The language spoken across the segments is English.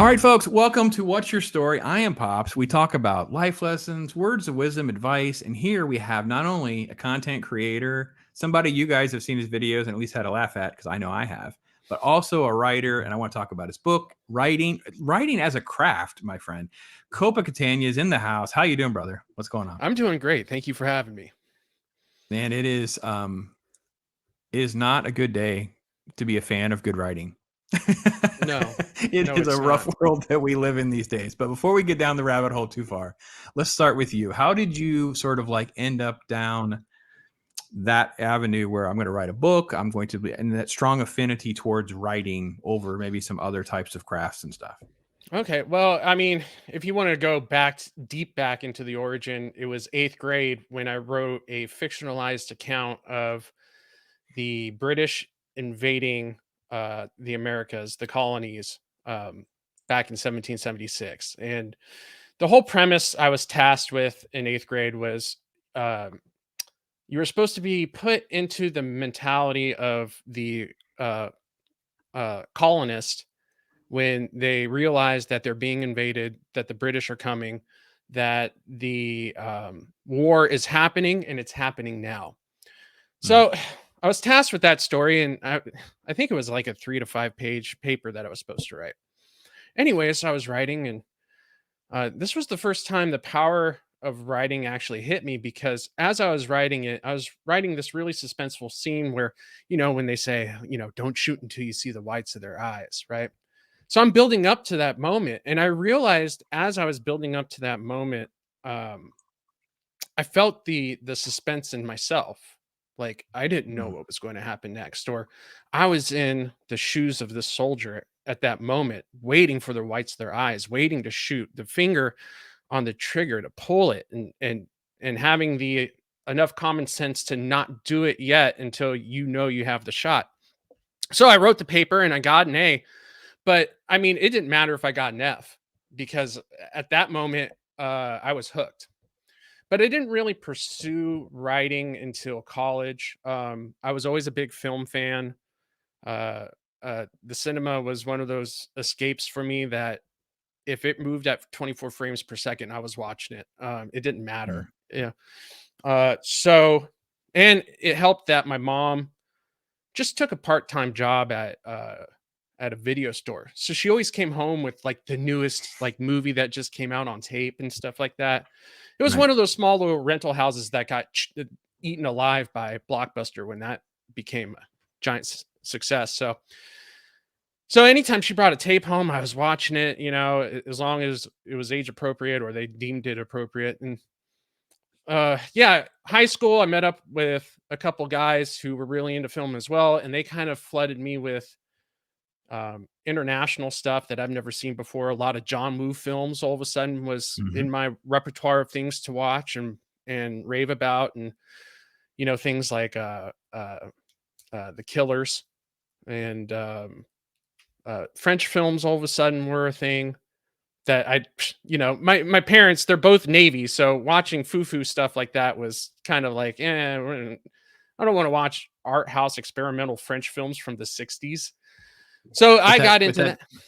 All right, folks, welcome to What's Your Story? I am Pops. We talk about life lessons, words of wisdom, advice, and here we have not only a content creator, somebody you guys have seen his videos and at least had a laugh at, because I know I have, but also a writer, and I want to talk about his book, writing as a craft, my friend. COPA Catania is in the house. How you doing, brother? What's going on? I'm doing great. Thank you for having me. Man, it is not a good day to be a fan of good writing. No, It no, is a it's rough not. world that we live in these days. But before we get down the rabbit hole too far, let's start with you. How did you sort of like end up down that avenue where I'm going to write a book, I'm going to be, and that strong affinity towards writing over maybe some other types of crafts and stuff? Okay, well, I mean, if you want to go deep back into the origin, it was eighth grade when I wrote a fictionalized account of the British invading the Americas, the colonies, back in 1776. And the whole premise I was tasked with in eighth grade was um, you were supposed to be put into the mentality of the uh, colonist when they realize that they're being invaded, that the British are coming, that the war is happening and it's happening now. Hmm. So I was tasked with that story, and I think it was like a 3 to 5 page paper that I was supposed to write. Anyways, I was writing, and this was the first time the power of writing actually hit me because as I was writing it, I was writing this really suspenseful scene where, when they say, don't shoot until you see the whites of their eyes, right? So I'm building up to that moment, and I realized as I was building up to that moment, um, I felt the suspense in myself. Like I didn't know Hmm. what was going to happen next, or I was in the shoes of this soldier at that moment, waiting for the whites of their eyes, waiting to shoot the finger on the trigger to pull it, and having the enough common sense to not do it yet until you have the shot. So I wrote the paper and I got an A, but I mean, it didn't matter if I got an F because at that moment, I was hooked. But I didn't really pursue writing until college. I was always a big film fan. Uh, the cinema was one of those escapes for me that if it moved at 24 frames per second, I was watching it. It didn't Hmm. matter. Yeah. So, and it helped that my mom just took a part-time job at a video store. So she always came home with like the newest like movie that just came out on tape and stuff like that. It was Right. one of those small little rental houses that got eaten alive by Blockbuster when that became a giant success. So anytime she brought a tape home, I was watching it, as long as it was age appropriate or they deemed it appropriate. And yeah, high school I met up with a couple guys who were really into film as well, and they kind of flooded me with international stuff that I've never seen before. A lot of John Woo films all of a sudden was Hmm. in my repertoire of things to watch and rave about, and things like The Killers and French films all of a sudden were a thing that my parents, they're both Navy, so watching foo stuff like that was kind of like, I don't want to watch art house experimental French films from the 60s. So But I that, got but into that, that.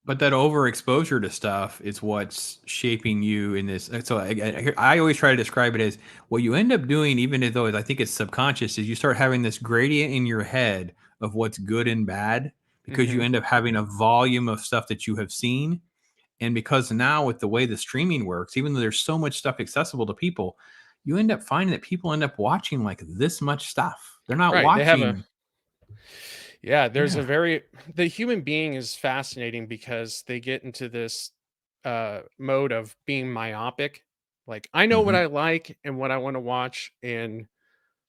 but that overexposure to stuff is what's shaping you in this. So I always try to describe it as what you end up doing, even though I think it's subconscious, is you start having this gradient in your head of what's good and bad because you Mhm. end up having a volume of stuff that you have seen. And because now with the way the streaming works, even though there's so much stuff accessible to people, you end up finding that people end up watching like this much stuff. They're not Right, they have a watching. yeah, there's a Yeah. very the human being is fascinating because they get into this mode of being myopic. Like I know what Hmm. I like and what I want to watch, and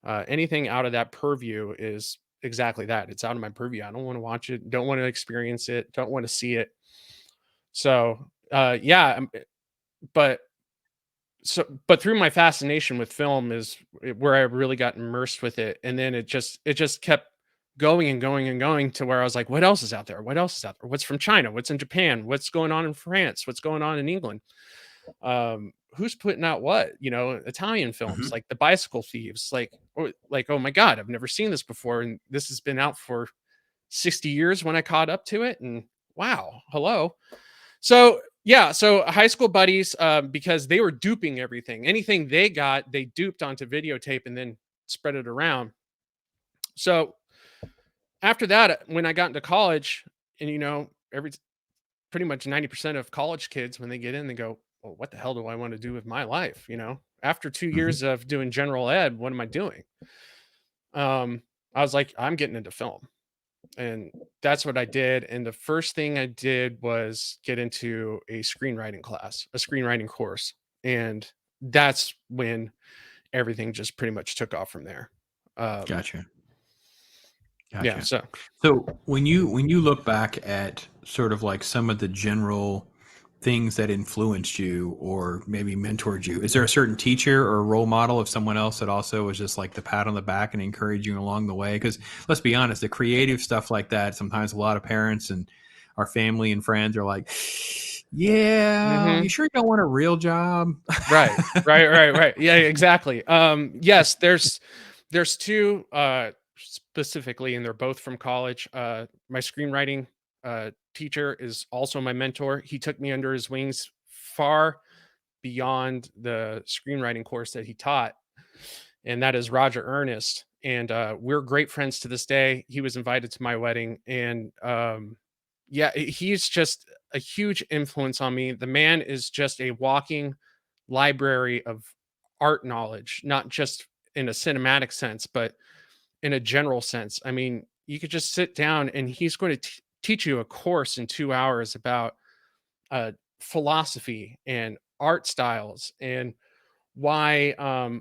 anything out of that purview is exactly that. It's out of my purview. I don't want to watch it, don't want to experience it, don't want to see it. So, yeah, but but through my fascination with film is where I really got immersed with it, and then it just kept going and going and going to where I was like, what else is out there? What else is out there? What's from China? What's in Japan? What's going on in France? What's going on in England? Who's putting out what? Italian films Hmm. like The Bicycle Thieves, like oh my god, I've never seen this before, and this has been out for 60 years when I caught up to it, and wow, hello. So yeah, so high school buddies, because they were duping everything. Anything they got, they duped onto videotape and then spread it around. So after that, when I got into college, and every pretty much 90% of college kids when they get in, they go, "Well, what the hell do I want to do with my life?" After 2 years Mhm. of doing general ed, what am I doing? Um, I was like, I'm getting into film. And that's what I did. And the first thing I did was get into a screenwriting class, a screenwriting course. And that's when everything just pretty much took off from there. Um, Gotcha. yeah. Gotcha. So, So when you look back at sort of like some of the general things that influenced you or maybe mentored you, is there a certain teacher or role model of someone else that also was just like the pat on the back and encourage you along the way? Because let's be honest, the creative stuff like that, sometimes a lot of parents and our family and friends are like, "Yeah, you mhm. sure you don't want a real job?" Right. Right, right, right. Yeah, exactly. Yes, there's two specifically, and they're both from college. My screenwriting teacher is also my mentor. He took me under his wings far beyond the screenwriting course that he taught, and that is Roger Ernest. And we're great friends to this day. He was invited to my wedding, and yeah, he's just a huge influence on me. The man is just a walking library of art knowledge, not just in a cinematic sense, but in a general sense. I mean, you could just sit down and he's going to teach you a course in 2 hours about philosophy and art styles, and why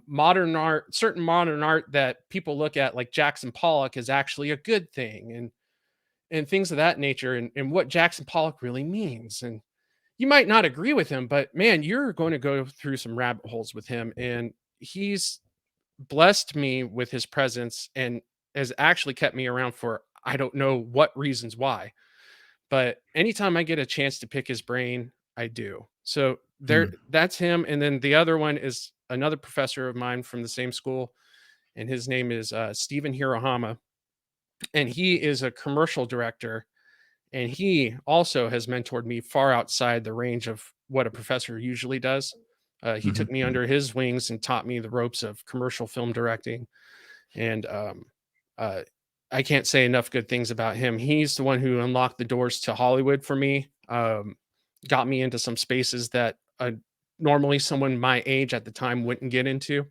modern art, certain modern art that people look at like Jackson Pollock, is actually a good thing, and things of that nature, and what Jackson Pollock really means. And you might not agree with him, but man, you're going to go through some rabbit holes with him. And he's blessed me with his presence and has actually kept me around for I don't know what reasons why. But anytime I get a chance to pick his brain, I do. So there, Hmm. that's him. And then the other one is another professor of mine from the same school, and his name is Stephen Hirohama, and he is a commercial director, and he also has mentored me far outside the range of what a professor usually does. He took me Hmm. under his wings and taught me the ropes of commercial film directing, and uh, I can't say enough good things about him. He's the one who unlocked the doors to Hollywood for me, got me into some spaces that normally someone my age at the time wouldn't get into.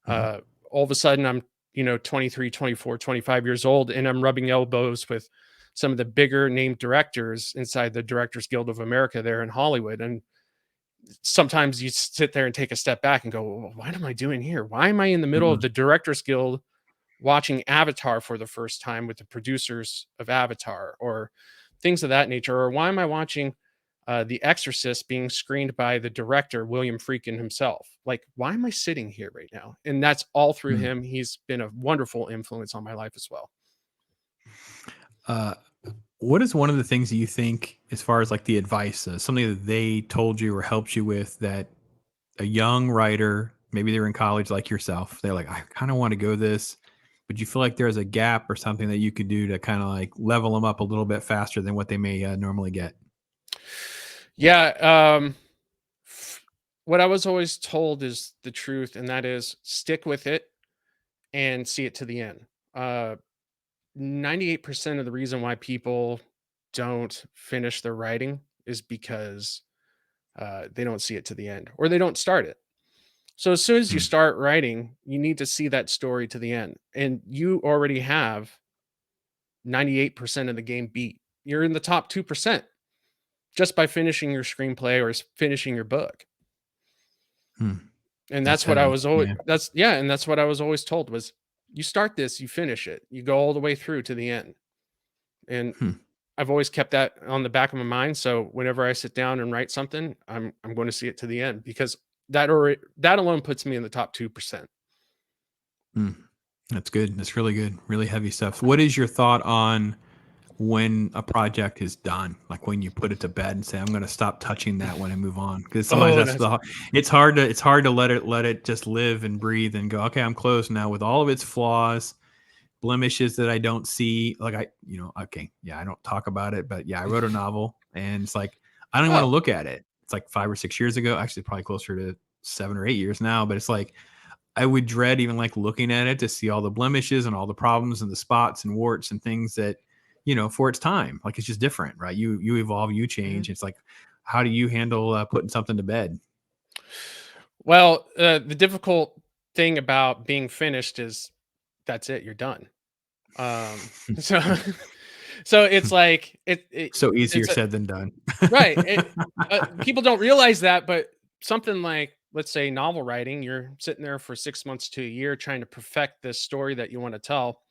Hmm. Uh, all of a sudden, I'm 23, 24, 25 years old, and I'm rubbing elbows with some of the bigger named directors inside the Directors Guild of America there in Hollywood. And sometimes you sit there and take a step back and go, well, what am I doing here? Why am I in the middle of Hmm. the Directors Guild watching Avatar for the first time with the producers of Avatar, or things of that nature? Or why am I watching The Exorcist being screened by the director, William Friedkin himself? Like, why am I sitting here right now? And that's all through Hmm. him. He's been a wonderful influence on my life as well. Uh, what is one of the things that you think, as far as like the advice, something that they told you or helped you with, that a young writer, maybe they're in college like yourself, they're like, I kind of want to go this, but you feel like there's a gap or something that you could do to kind of like level them up a little bit faster than what they may normally get? Yeah. What I was always told is the truth, and that is stick with it and see it to the end. 98% of the reason why people don't finish their writing is because they don't see it to the end, or they don't start it. So as soon as you Hmm. start writing, you need to see that story to the end. And you already have 98% of the game beat. You're in the top 2% just by finishing your screenplay or finishing your book. Hmm. And That's that's what I heavy. was always Yeah. that's yeah, and that's what I was always told was you start this, you finish it. You go all the way through to the end. And Hmm. I've always kept that on the back of my mind. So whenever I sit down and write something, I'm going to see it to the end, because that alone puts me in the top 2%. Hmm. That's good. That's really good. Really heavy stuff. So what is your thought on when a project is done, like when you put it to bed and say, I'm going to stop touching that one and move on? Because sometimes Oh, that's that's it's hard to let it just live and breathe and go, okay, I'm closed now with all of its flaws, blemishes that I don't see. Like okay, yeah, I don't talk about it, but yeah, I wrote a novel and it's like, I don't even want to Oh, look at it. It's like 5 or 6 years ago, actually probably closer to 7 or 8 years now, but it's like I would dread even like looking at it to see all the blemishes and all the problems and the spots and warts and things that, for its time. Like it's just different, right? You evolve, you mhm. change. It's like, how do you handle putting something to bed? Well, the difficult thing about being finished is that's it, you're done. So so it's like So easier it's a said than done. right. People don't realize that, but something like, let's say, novel writing, you're sitting there for 6 months to a year trying to perfect this story that you want to tell.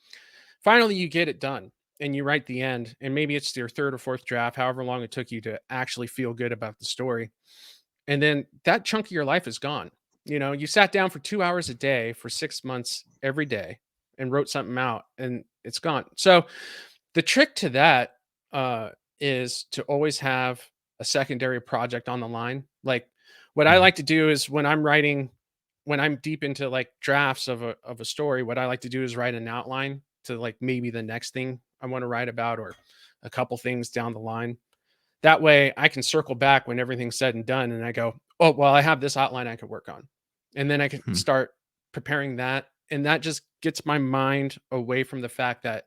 Finally, you get it done and you write the end, and maybe it's your third or fourth draft, however long it took you to actually feel good about the story. And then that chunk of your life is gone. You sat down for 2 hours a day for 6 months every day and wrote something out, and it's gone. So the trick to that uh, is to always have a secondary project on the line. Like what I Mhm. like to do is when I'm deep into like drafts of a story, what I like to do is write an outline to like maybe the next thing I want to write about or a couple things down the line. That way I can circle back when everything's said and done and I go, oh, well, I have this outline I could work on. And then I can Hmm. start preparing that. And that just gets my mind away from the fact that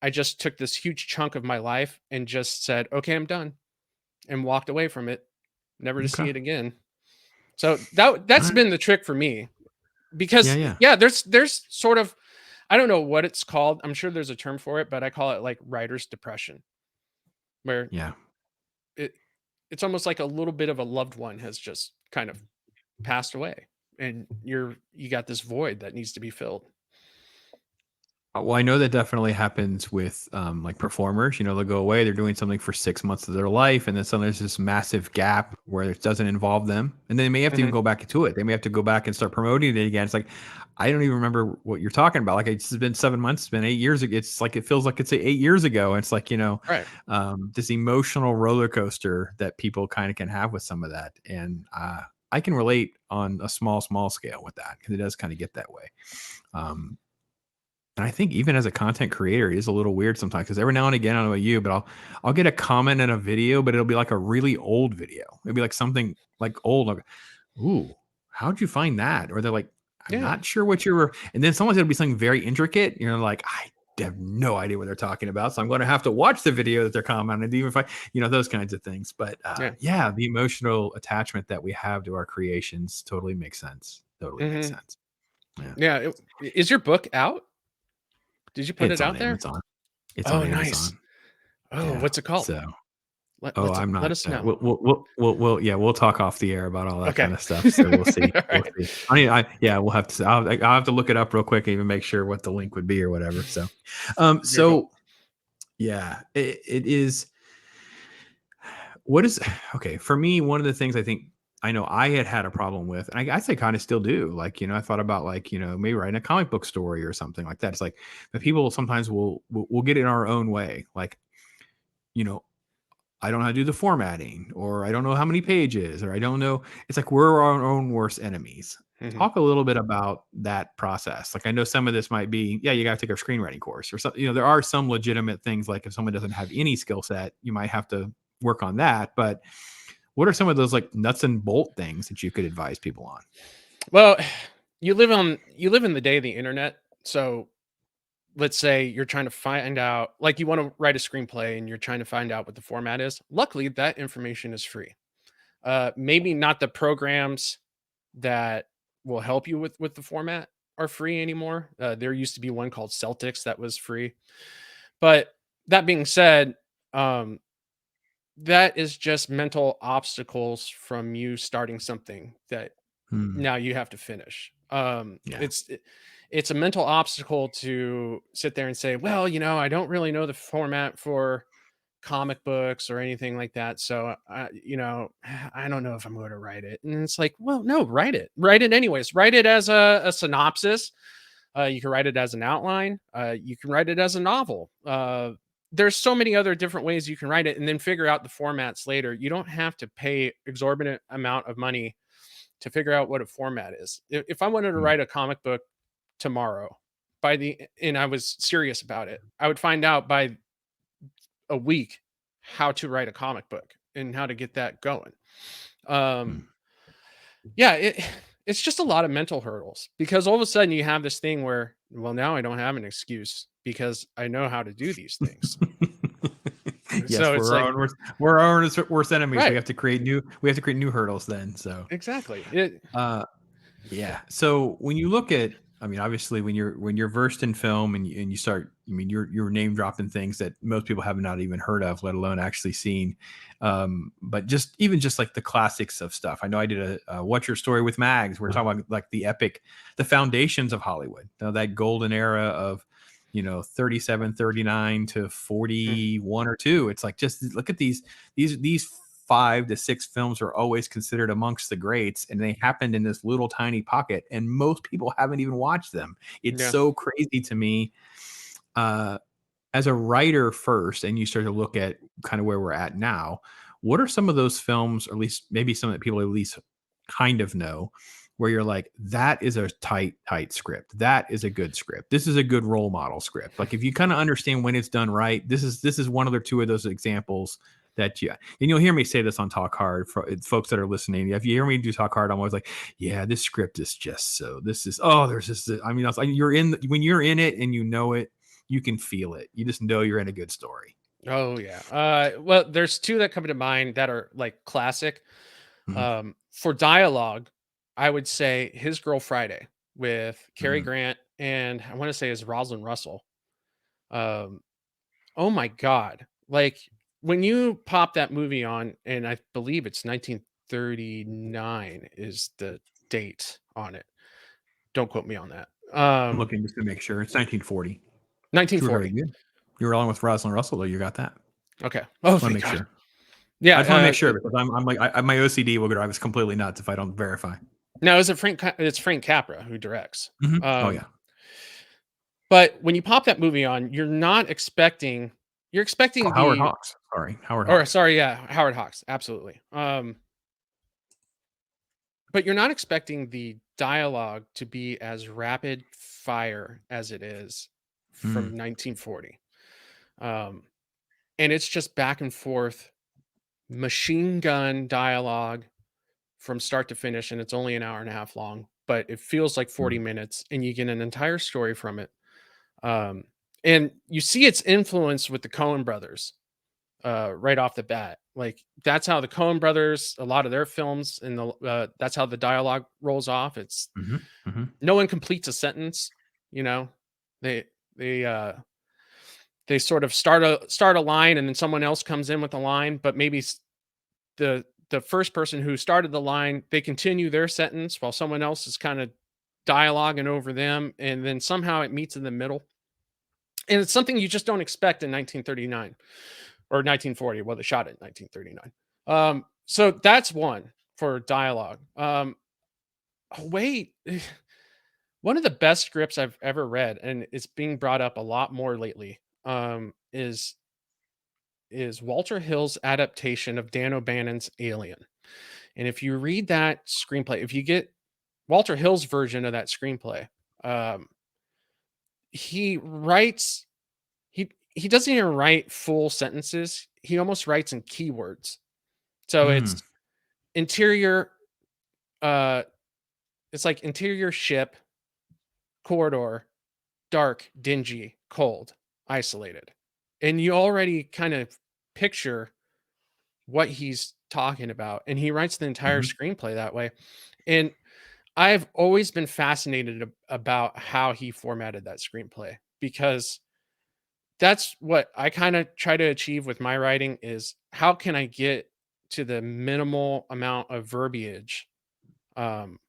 I just took this huge chunk of my life and just said, okay, I'm done and walked away from it, never to see Okay. it again. So that's All right. been the trick for me Yeah. because Yeah. yeah, there's sort of I don't know what it's called. I'm sure there's a term for it, but I call it like writer's depression, where Yeah. it it's almost like a little bit of a loved one has just kind of passed away and you got this void that needs to be filled. Well, I know that definitely happens with like performers. They'll go away, they're doing something for 6 months of their life, and then suddenly there's this massive gap where it doesn't involve them. And then they may have to even Mhm. go back to it. They may have to go back and start promoting it again. It's like, I don't even remember what you're talking about. Like, it's been 7 months, it's been 8 years ago. It's like, it feels like it's 8 years ago. It's like, Right. this emotional roller coaster that people kind of can have with some of that. And I can relate on a small scale with that because it does kind of get that way. Um, and I think even as a content creator, it is a little weird sometimes because every now and again, I don't know about you, but I'll get a comment in a video, but it'll be like a really old video. It'll be like something like old. Like, ooh, how'd you find that? Or they're like, I'm Yeah. not sure what you were. And then someone's gonna be something very intricate. Like, I have no idea what they're talking about. So I'm going to have to watch the video that they're commenting, even if those kinds of things. But Yeah. yeah, the emotional attachment that we have to our creations totally makes sense. Totally makes Mhm. sense. Yeah. Yeah, is your book out? Did you put it It's on out there? Amazon. It's on Oh, nice. Amazon. Oh, Yeah. what's it called? So, Let oh, let's I'm let not. us know. Yeah, we'll talk off the air about all that Okay. kind of stuff. So we'll see. All We'll right. see. Yeah, we'll have to. I'll have to look it up real quick and even make sure what the link would be or whatever. So, Very cool. yeah, it is. What is okay for me? One of the things I think I know I had a problem with, and I guess I kind of still do. Like, I thought about like maybe writing a comic book story or something like that. It's like the people sometimes will get in our own way. Like, you know, I don't know how to do the formatting, or I don't know how many pages, or I don't know. It's like we're our own worst enemies. Mhm. Talk a little bit about that process. Like, I know some of this might be, yeah, you got to take a screenwriting course or something. There are some legitimate things, like if someone doesn't have any skill set, you might have to work on that. But what are some of those like nuts and bolt things that you could advise people on? Well, you live in the day of the internet, so let's say you're trying to find out like, you wanna write a screenplay and you're trying to find out what the format is. Luckily, that information is free. Maybe not the programs that will help you with the format are free anymore. There used to be one called Celtics that was free. But that being said, um, that is just mental obstacles from you starting something that Hmm. now you have to finish. Yeah. It's a mental obstacle to sit there and say, well, I don't really know the format for comic books or anything like that. So, I don't know if I'm going to write it. And it's like, well, no, write it. Write it anyways. Write it as a synopsis. You can write it as an outline. You can write it as a novel. There's so many other different ways you can write it and then figure out the formats later. You don't have to pay exorbitant amount of money to figure out what a format is. If I wanted to Hmm. write a comic book tomorrow and I was serious about it, I would find out by a week how to write a comic book. and how to get that going. Mm. Um, yeah, it's just a lot of mental hurdles because all of a sudden you have this thing where, well, now I don't have an excuse because I know how to do these things. Yes, So it's like, we're our own worst enemies. right, We have to create new hurdles then. So exactly. It, uh yeah. So when you look at, I mean, obviously when you're versed in film and you start, I mean, you're name dropping things that most people have not even heard of, let alone actually seen. But just even just like the classics of stuff. I know I did a What's Your Story with Mags. We're talking about like the epic, the foundations of Hollywood. That golden era of 37, 39 to mm, 41 or 2. It's like, just look at these 5 to 6 films are always considered amongst the greats, and they happened in this little tiny pocket, and most people haven't even watched them. It's yeah. so crazy to me. Uh, as a writer first, and you start to look at kind of where we're at now, what are some of those films, or at least maybe some that people at least kind of know, where you're like, that is a tight script. That is a good script. This is a good role model script. Like if you kind of understand when it's done right, this is one of the two of those examples that and you'll hear me say this on Talk Hard for folks that are listening. If you hear me do Talk Hard, I'm always like, yeah, this script is just so. This is there's just. I mean, you're in when you're in it and you know it, you can feel it. You just know you're in a good story. Oh yeah. Well, there's two that come to mind that are like classic. Mhm. For dialogue, I would say His Girl Friday with Cary Mhm. Grant and I want to say is Rosalind Russell. Um, oh my god! Like when you pop that movie on, and I believe it's 1939 is the date on it. Don't quote me on that. I'm looking just to make sure. It's 1940. You were very 1940. good. You were along with Rosalind Russell, though. You got that. Okay. Oh, Want to thank make God. sure. Yeah. I just want to make sure because I'm like my OCD will drive us completely nuts if I don't verify. Now, is it it's Frank Capra who directs. Mhm. Oh Um, yeah. but when you pop that movie on, you're Oh, expecting Howard the Hawks. Sorry, Howard or Hawks. sorry, yeah, Howard Hawks, absolutely. But you're not expecting the dialogue to be as rapid fire as it is Mm. from 1940. Um, and it's just back and forth machine gun dialogue from start to finish, and it's only an hour and a half long, but it feels like 40 Mm. minutes, and you get an entire story from it. Um, and you see its influence with the Coen brothers right off the bat. Like that's how the Coen brothers, a lot of their films, and that's how the dialogue rolls off. It's Mhm. Mhm. no one completes a sentence. You know, they they uh, they sort of start a line, and then someone else comes in with a line, but maybe the first person who started the line, they continue their sentence while someone else is kind of dialoguing over them, and then somehow it meets in the middle. And it's something you just don't expect in 1939 or 1940. Well, they shot it in 1939. So that's one for dialogue. Oh, wait, one of the best scripts I've ever read, and it's being brought up a lot more lately, is Walter Hill's adaptation of Dan O'Bannon's Alien. And if you read that screenplay, if you get Walter Hill's version of that screenplay, um, he writes he doesn't even write full sentences. He almost writes in keywords. So Mm. interior, uh, it's like interior ship, corridor, dark, dingy, cold, isolated. And you already kind of picture what he's talking about. And he writes the entire Mhm. screenplay that way. And I've always been fascinated about how he formatted that screenplay because that's what I kind of try to achieve with my writing is how can I get to the minimal amount of verbiage um,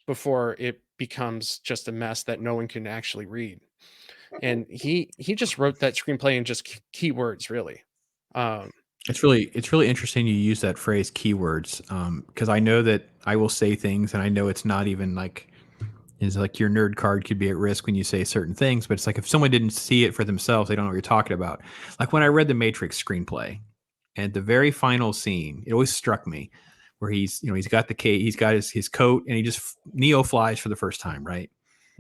before it becomes just a mess that no one can actually read. And he just wrote that screenplay in just keywords, really. Um, It's really interesting you use that phrase keywords, because I know that I will say things and I know it's not even like is like your nerd card could be at risk when you say certain things, but it's like if someone didn't see it for themselves, they don't know what you're talking about. Like when I read the Matrix screenplay and the very final scene, it always struck me where he's got the case, he's got his coat, and he just Neo flies for the first time, right?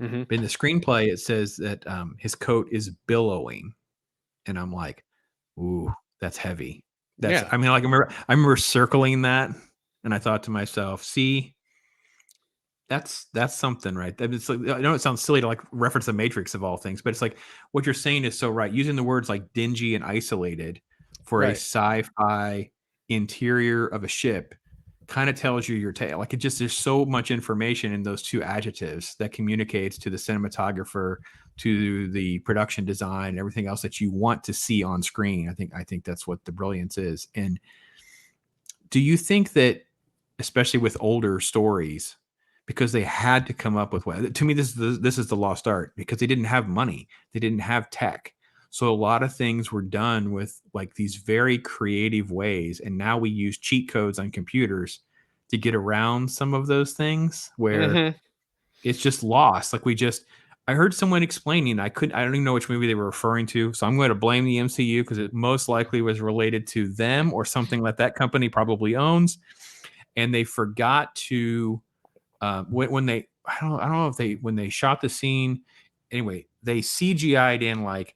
mhm. But in the screenplay, it says that his coat is billowing, and I'm like, ooh, that's heavy. That's, Yeah. I mean, like I remember circling that, and I thought to myself, see, that's something, right? It's like, I know it sounds silly to like reference the Matrix of all things, but it's like what you're saying is so right. Using the words like dingy and isolated for a Right. sci-fi interior of a ship kind of tells you your tale. Like it just, there's so much information in those two adjectives that communicates to the cinematographer, to the production design, and everything else that you want to see on screen. I think that's what the brilliance is. And do you think that, especially with older stories, because they had to come up with what, to me this is the lost art, because they didn't have money, they didn't have tech, so a lot of things were done with like these very creative ways, and now we use cheat codes on computers to get around some of those things where Hmm. it's just lost. Like we just, I heard someone explaining, I don't even know which movie they were referring to, so I'm going to blame the MCU because it most likely was related to them or something that that company probably owns, and they forgot to when they, I don't know if they, when they shot the scene, anyway, they CGI'd in like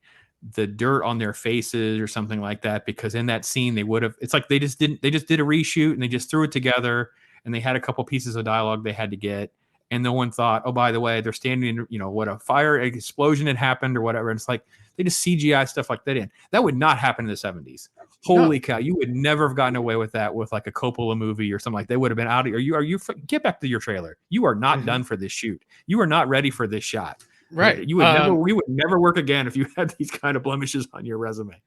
the dirt on their faces or something like that, because in that scene they would have, it's like they just did a reshoot and they just threw it together, and they had a couple pieces of dialogue they had to get, and no one thought, oh, by the way, they're standing in, what, a fire explosion had happened or whatever, and it's like they just CGI stuff like that in. That would not happen in the 70s. Holy No. cow, you would never have gotten away with that with like a Coppola movie or something. Like they would have been out of, get back to your trailer. You are not Hmm. done for this shoot. You are not ready for this shot. Right. You would never work again if you had these kind of blemishes on your resume.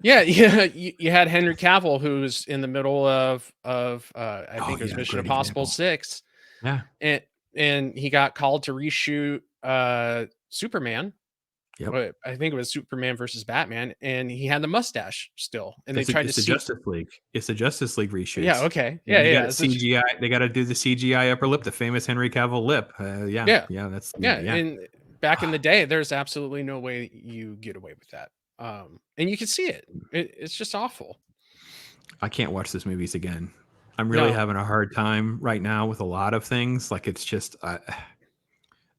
Yeah, yeah. You had Henry Cavill, who's in the middle of I Oh think it was yeah, Mission great Impossible example. 6, Yeah. and he got called to reshoot Superman. Yep. I think it was Superman versus Batman, and he had the mustache still, and they tried to It's the see. Justice League. It's the Justice League Yeah, reshoots. okay, And yeah, they got yeah, a so CGI. They got to do the CGI upper lip, the famous Henry Cavill lip. Yeah, yeah, yeah. That's yeah, yeah. and back in the day, there's absolutely no way you get away with that, and you can see it. It's just awful. I can't watch this movies again. I'm really No, having a hard time right now with a lot of things. Like it's just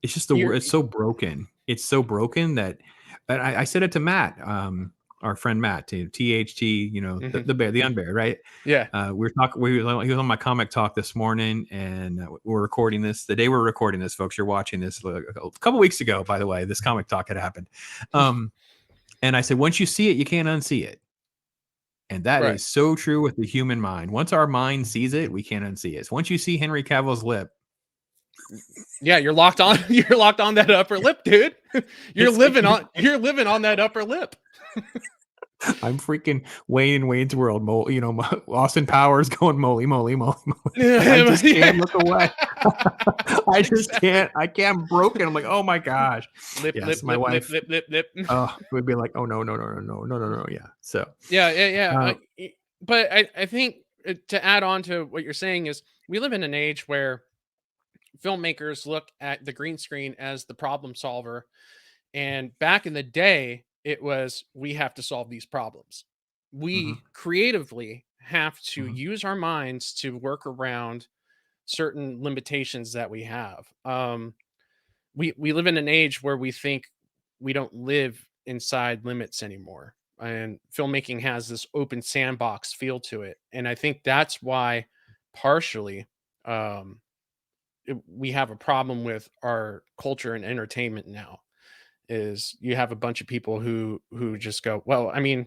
you're it's so broken. It's so broken that, and I said it to Matt, our friend Matt, THT, mhm, the bear, the unbear, right? yeah, We were talking. He was on my comic talk this morning, and we're recording this the day we're recording this, folks. You're watching this a couple weeks ago, by the way. This comic talk had happened, and I said, once you see it, you can't unsee it. And that right. is so true with the human mind. Once our mind sees it, we can't unsee it. So once you see Henry Cavill's lip, Yeah, you're locked on. You're locked on that upper lip, dude. it's like you You're living on that upper lip. I'm freaking Wayne in Wayne's World. Austin Powers going moly, moly, moly, moly. Like I just can't Yeah, look away. I just exactly. can't. I can't. I'm broken. I'm like, oh my gosh. Lip, lip, Yes, my lip, lip, wife lip, lip, lip. would be like, oh no, no, no, no, no, no, no, no. Yeah. So, Yeah, yeah, yeah. uh, But I think to add on to what you're saying is we live in an age where filmmakers look at the green screen as the problem solver. And back in the day, it was we have to solve these problems. mhm, We creatively have to mhm. use our minds to work around certain limitations that we have. We live in an age where we think we don't live inside limits anymore, and filmmaking has this open sandbox feel to it, and I think that's why partially um, we have a problem with our culture and entertainment now. Is you have a bunch of people who just go, well, I mean,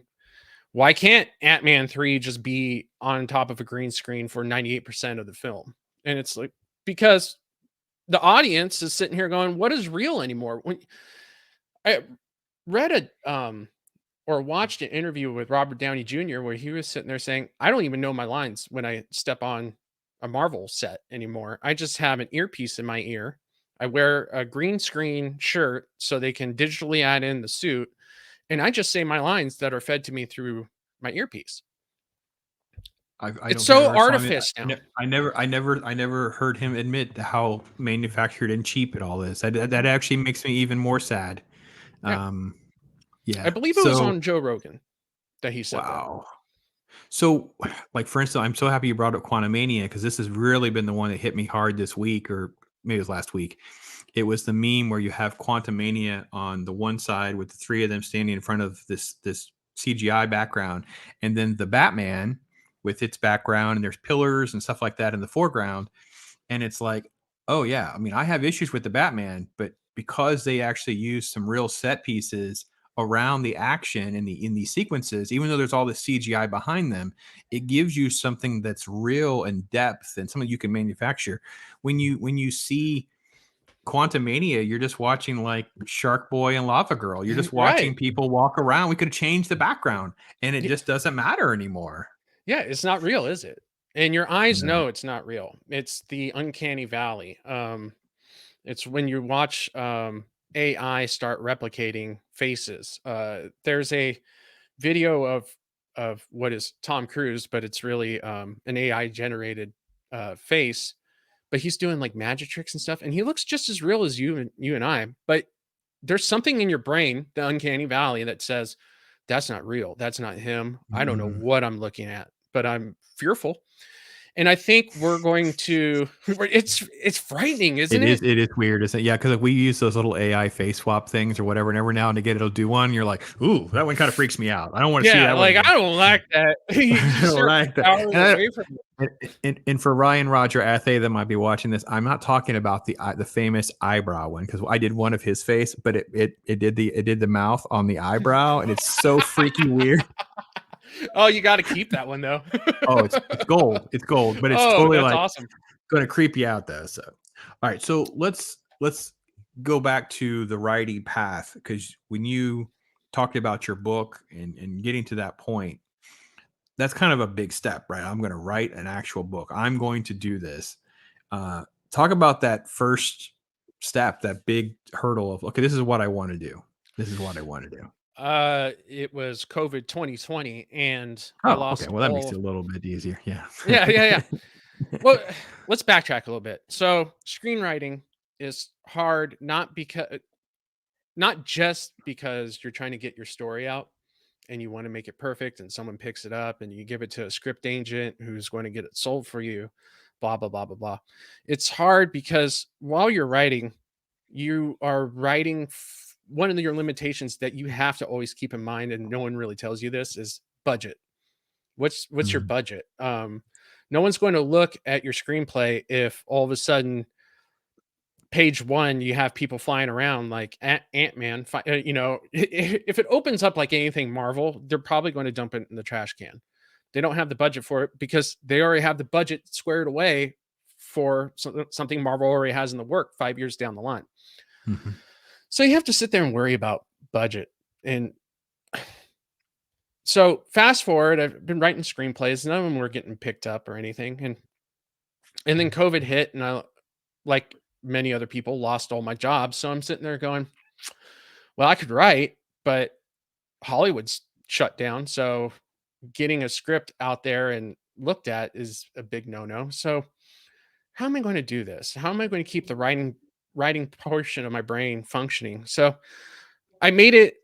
why can't Ant-Man 3 just be on top of a green screen for 98% of the film? And it's like, because the audience is sitting here going, what is real anymore? When I read or watched an interview with Robert Downey Jr. where he was sitting there saying, I don't even know my lines when I step on a Marvel set anymore. I just have an earpiece in my ear. I wear a green screen shirt so they can digitally add in the suit. And I just say my lines that are fed to me through my earpiece. I It's don't think I so ever saw him. artificial now. I never heard him admit how manufactured and cheap it all is. That actually makes me even more sad. Yeah. Um, I yeah. believe it was So on Joe Rogan that he said that. wow. So, like for instance, I'm so happy you brought up Quantumania because this has really been the one that hit me hard this week, or maybe it was last week. It was the meme where you have Quantumania on the one side with the three of them standing in front of this CGI background, and then the Batman with its background, and there's pillars and stuff like that in the foreground. And it's like, oh yeah, I mean, I have issues with the Batman, but because they actually use some real set pieces around the action in these sequences, even though there's all the CGI behind them, it gives you something that's real and depth and something you can manufacture. When you see Quantumania, you're just watching like Shark Boy and Lava Girl. You're just watching Right. people walk around. We could change the background, and it Y- just doesn't matter anymore. Yeah, it's not real, is it? And your eyes No. know it's not real. It's the uncanny valley. It's when you watch AI start replicating faces. There's a video of what is Tom Cruise, but it's really an AI generated face. But he's doing like magic tricks and stuff, and he looks just as real as you and I. But there's something in your brain, the uncanny valley, that says that's not real. That's not him. I don't know Mm-mm. what I'm looking at, but I'm fearful. And I think we're going to. It's frightening, isn't it? It is weird, isn't it? Yeah, because we use those little AI face swap things or whatever, and every now and again it'll do one. And you're like, ooh, that one kind of freaks me out. I don't want to see Yeah, that one like again. I don't like that. I don't You're like that. hours away from it. And for Ryan Roger Athay that might be watching this, I'm not talking about the famous eyebrow one because I did one of his face, but it did the mouth on the eyebrow, and it's so freaky weird. Oh, you got to keep that one though. Oh, it's gold. It's gold, but it's Oh, totally that's like awesome. going to creep you out though. So, all right, so let's go back to the writing path because when you talked about your book and getting to that point, that's kind of a big step, right? I'm going to write an actual book. I'm going to do this. Talk about that first step, that big hurdle of okay, this is what I want to do. This is what I want to do. It was COVID 2020, and I Oh, okay. lost Well, that makes all. it a little bit easier. Yeah. Yeah, yeah, yeah. Well, let's backtrack a little bit. So, screenwriting is hard, not just because you're trying to get your story out and you want to make it perfect, and someone picks it up and you give it to a script agent who's going to get it sold for you, blah blah blah blah blah. It's hard because while you're writing, you are writing. One of your limitations that you have to always keep in mind, and no one really tells you this, is budget. What's your Mm. budget? No one's going to look at your screenplay if all of a sudden page one you have people flying around like Ant-Man. If it opens up like anything Marvel, they're probably going to dump it in the trash can. They don't have the budget for it because they already have the budget squared away for something Marvel already has in the work 5 years down the line. Mhm. So you have to sit there and worry about budget. And so fast forward, I've been writing screenplays. None of them were getting picked up or anything. And then COVID hit, and I, like many other people, lost all my jobs. So I'm sitting there going, well, I could write, but Hollywood's shut down. So getting a script out there and looked at is a big no-no. So how am I going to do this? How am I going to keep the writing portion of my brain functioning? So I made it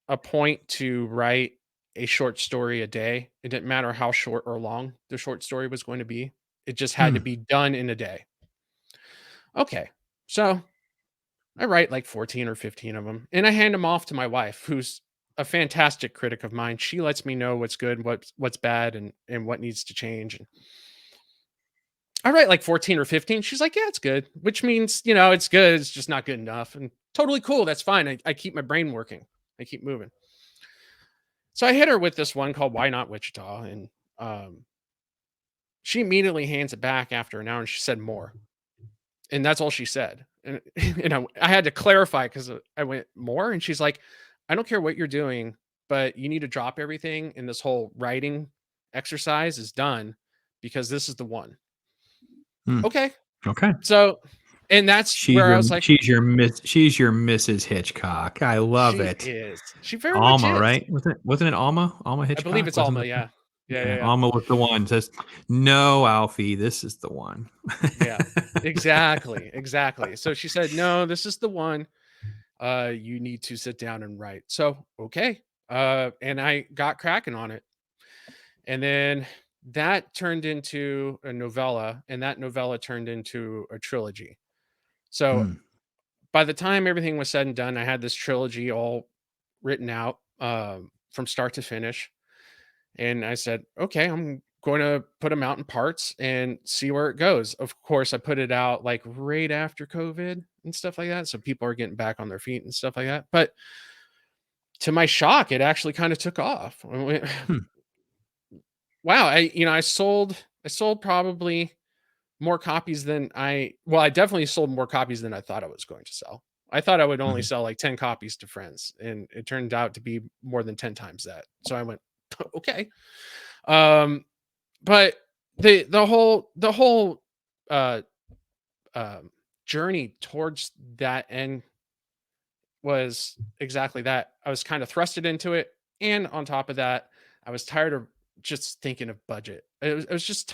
a point to write a short story a day. It didn't matter how short or long the short story was going to be. It just had to Hmm. be done in a day. Okay. So I write like 14 or 15 of them and I hand them off to my wife, who's a fantastic critic of mine. She lets me know what's good, what's bad, and what needs to change. And I write like 14 or 15. She's like, yeah, it's good, which means, it's good. It's just not good enough. And totally cool. That's fine. I keep my brain working. I keep moving. So I hit her with this one called Why Not Wichita? And she immediately hands it back after an hour and she said more. And that's all she said. And I had to clarify because I went more. And she's like, I don't care what you're doing, but you need to drop everything. And this whole writing exercise is done because this is the one. Hmm. Okay. Okay. So, and that's where I was like, She's your Mrs. Hitchcock. I love she it. is. She very much Alma, is. right? Wasn't it Alma? Alma I believe Hitchcock? it's Wasn't Alma. that? Yeah. Yeah. Yeah. Yeah, Yeah. Alma was the one says, "No, Alfie, this is the one." Yeah. Exactly. Exactly. So she said, no, this is the one. You need to sit down and write. So, okay. And I got cracking on it. And then that turned into a novella, and that novella turned into a trilogy. So Hmm. by the time everything was said and done, I had this trilogy all written out. from start to finish. And I said, okay, I'm going to put them out in parts and see where it goes. Of course, I put it out like right after COVID and stuff like that. So people are getting back on their feet and stuff like that. But to my shock, it actually kind of took off. I went, Hmm. wow, I sold probably more copies than I definitely sold more copies than I thought I was going to sell. I thought I would only Mhm. sell like 10 copies to friends, and it turned out to be more than 10 times that. So I went, okay. Um, but the whole uh um journey towards that end was exactly that. I was kind of thrusted into it, and on top of that, I was tired of just thinking of budget. I was just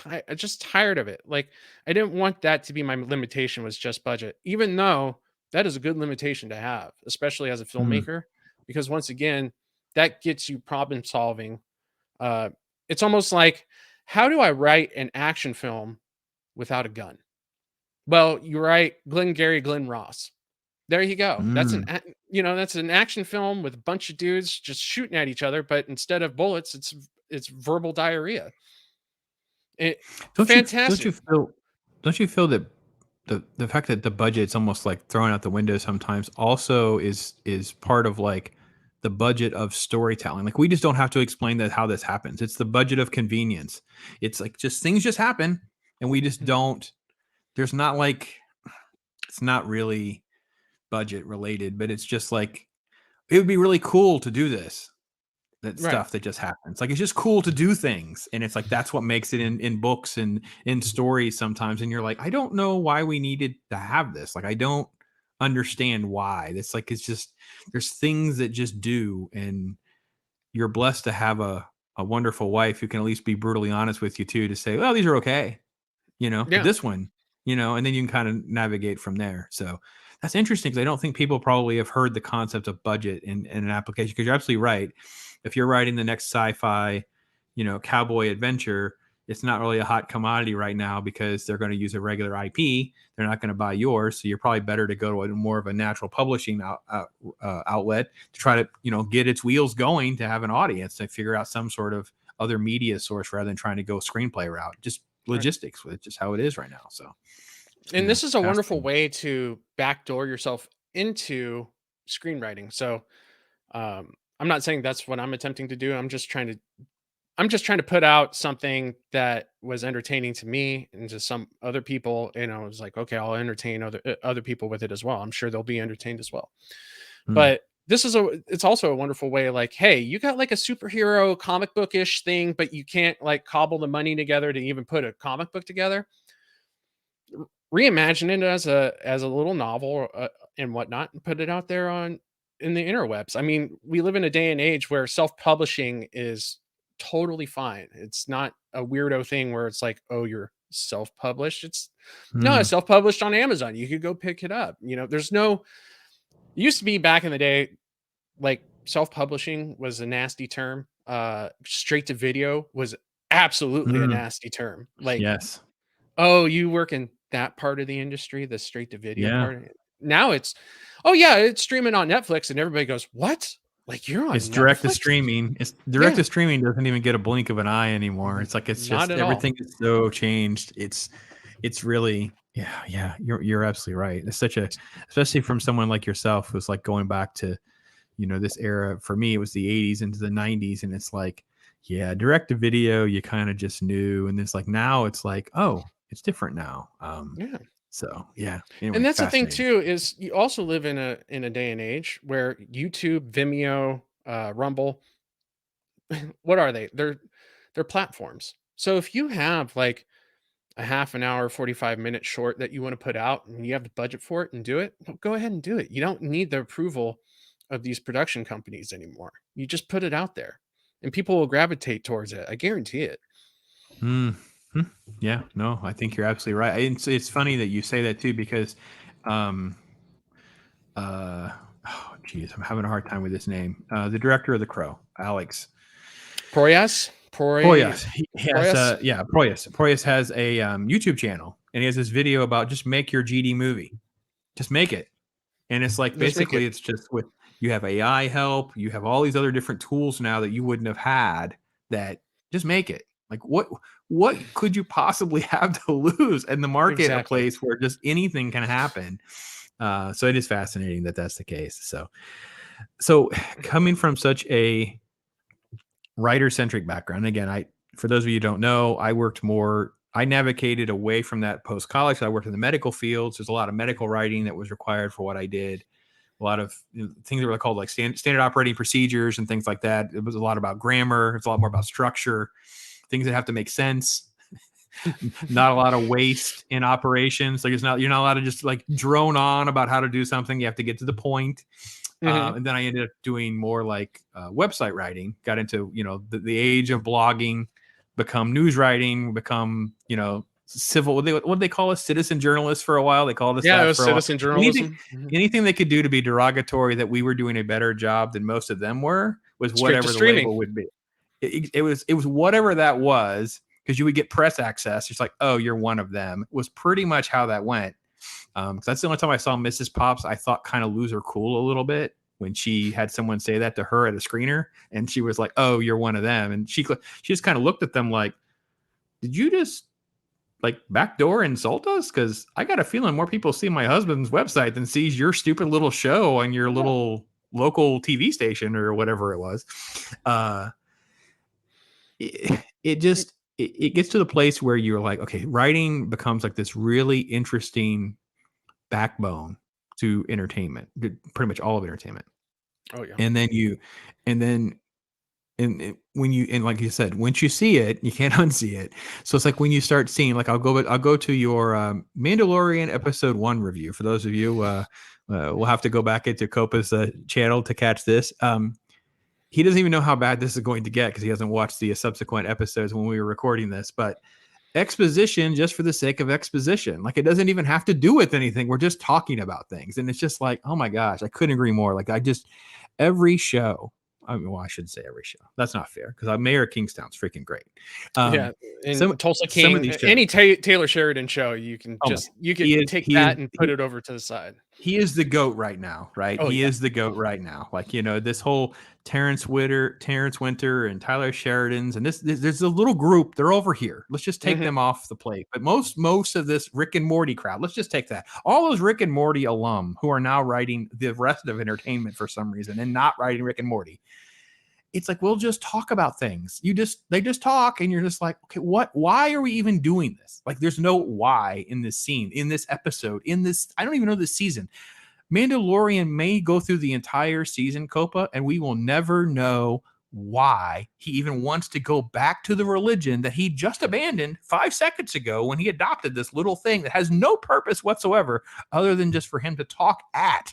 tired of it. Like, I didn't want that to be my limitation, was just budget, even though that is a good limitation to have, especially as a Mm. filmmaker, because once again, that gets you problem solving. Uh, it's almost like, how do I write an action film without a gun? Well, you write Glenn Ross. There you go. Mm. That's an action film with a bunch of dudes just shooting at each other, but instead of bullets, it's verbal diarrhea. It, Don't you fantastic. feel that the fact that the budget's almost like thrown out the window sometimes also is part of like the budget of storytelling. Like we just don't have to explain that how this happens. It's the budget of convenience. It's like just things just happen and we just don't there's not like it's not really budget related, but it's just like it would be really cool to do this. That Right. stuff that just happens. Like it's just cool to do things. And it's like that's what makes it in books and in stories sometimes. And you're like, I don't know why we needed to have this. Like I don't understand why. It's like it's just there's things that just do. And you're blessed to have a wonderful wife who can at least be brutally honest with you too, to say, well, these are okay, but Yeah. this one, and then you can kind of navigate from there. So that's interesting because I don't think people probably have heard the concept of budget in an application because you're absolutely right. If you're writing the next sci-fi, cowboy adventure, it's not really a hot commodity right now because they're going to use a regular IP. They're not going to buy yours. So you're probably better to go to a more of a natural publishing outlet to try to, get its wheels going to have an audience to figure out some sort of other media source rather than trying to go screenplay route. Just Right. logistics with just how it is right now. So, And this is a wonderful fascinating. way to backdoor yourself into screenwriting. So, I'm not saying that's what I'm attempting to do. I'm just trying to put out something that was entertaining to me and to some other people, and I was like, okay, I'll entertain other people with it as well. I'm sure they'll be entertained as well. Mm. But it's also a wonderful way, like, hey, you got like a superhero comic bookish thing, but you can't like cobble the money together to even put a comic book together. Reimagine it as a little novel, and whatnot, and put it out there on in the interwebs. I mean, we live in a day and age where self-publishing is totally fine. It's not a weirdo thing where it's like, oh, you're self-published. It's no, it's Mm. self-published on Amazon. You could go pick it up. There's no. It used to be back in the day, like, self-publishing was a nasty term. Straight to video was absolutely a Mm. nasty term. Like, Yes. oh, you work in that part of the industry, the straight to video Yeah. part? Now it's, "Oh, yeah, it's streaming on Netflix," and everybody goes, "What? Like, you're It's on direct to Netflix?" streaming. It's direct Yeah. to streaming doesn't even get a blink of an eye anymore. It's like it's Not just at all. everything is so changed. It's really yeah. You're absolutely right. It's such a especially from someone like yourself who's like going back to this era. For me, it was the 80s into the 90s, and it's like yeah, direct to video. You kind of just knew, and it's like now it's like oh, it's different now. Yeah. So yeah. And Anyway, that's the thing fascinating. too, is you also live in a day and age where YouTube, Vimeo, Rumble, what are they? They're platforms. So if you have like a half an hour, 45-minute short that you want to put out and you have the budget for it and do it, well, go ahead and do it. You don't need the approval of these production companies anymore. You just put it out there and people will gravitate towards it. I guarantee it. Mm. Hmm. Yeah, no, I think you're absolutely right. It's funny that you say that too because, um, oh, geez, I'm having a hard time with his name. The director of The Crow, Alex Proyas? Proyas. He has Proyas? Proyas. Proyas has a YouTube channel, and he has this video about just make your GD movie, just make it. And it's like Just make basically it. it's just with You have AI help. You have all these other different tools now that you wouldn't have had. That just make it. Like what could you possibly have to lose in the market? A Exactly. place where just anything can happen. So it is fascinating that that's the case. So coming from such a writer-centric background, again, for those of you who don't know, I navigated away from that post-college. I worked in the medical fields. There's a lot of medical writing that was required for what I did. A lot of things that were called like standard operating procedures and things like that. It was a lot about grammar. It's a lot more about structure, things that have to make sense. Not a lot of waste in operations. Like you're not allowed to just like drone on about how to do something. You have to get to the point. Mhm. And then I ended up doing more like website writing. Got into the age of blogging, become news writing, become civil. What do they call us? Citizen journalists for a while. They called us Yeah, it that was for a while. citizen Anything, journalism. Mhm. anything they could do to be derogatory that we were doing a better job than most of them was Straight to whatever the streaming. label would be. It was whatever that was, because you would get press access. It's like, oh, you're one of them. It was pretty much how that went. That's the only time I saw Mrs. Pops. I thought kind of lose her cool a little bit when she had someone say that to her at a screener, and she was like, "Oh, you're one of them," and she just kind of looked at them like, "Did you just like backdoor insult us? Because I got a feeling more people see my husband's website than sees your stupid little show on your Yeah. little local TV station or whatever it was." Uh, it It just it gets to the place where you're like, okay, writing becomes like this really interesting backbone to entertainment, pretty much all of entertainment. Oh, yeah. And then and then, when you, and like you said, once you see it, you can't unsee it. So it's like when you start seeing, like, I'll go to your Mandalorian episode 1 review. For those of you, we'll have to go back into Copa's channel to catch this. He doesn't even know how bad this is going to get because he hasn't watched the subsequent episodes when we were recording this, but exposition just for the sake of exposition. Like, it doesn't even have to do with anything. We're just talking about things. And it's just like, oh my gosh, I couldn't agree more. Like, every show, I mean, well, I shouldn't say every show. That's not fair, because Mayor of Kingstown's freaking great. Yeah, Some and Tulsa some of King, these shows, any Taylor Sheridan show, oh my, you he could is take he is that and put it over to the side. he is the GOAT right now, right? Oh, He yeah. is the GOAT right now. Like, this whole Terrence Winter and Tyler Sheridan's, and there's a little group. They're over here. Let's just take Mhm. them off the plate. But most of this Rick and Morty crowd, let's just take that. All those Rick and Morty alum who are now writing the rest of entertainment for some reason and not writing Rick and Morty. It's like, we'll just talk about things. They just talk, and you're just like, okay, why are we even doing this? Like, there's no why in this scene, in this episode, I don't even know this season. Mandalorian may go through the entire season, Copa, and we will never know why he even wants to go back to the religion that he just abandoned 5 seconds ago when he adopted this little thing that has no purpose whatsoever other than just for him to talk at.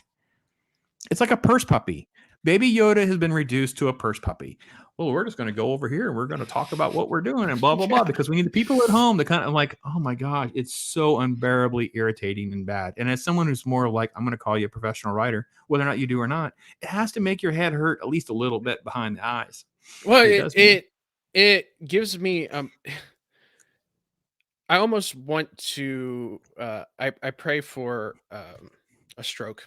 It's like a purse puppy. Baby Yoda has been reduced to a purse puppy. Well, we're just going to go over here and we're going to talk about what we're doing and blah, blah, blah, Yeah. because we need the people at home to kind of like, oh my gosh, it's so unbearably irritating and bad. And as someone who's more like, I'm going to call you a professional writer, whether or not you do or not, it has to make your head hurt at least a little bit behind the eyes. Well, It does me. it gives me, I almost want to, I pray for, a stroke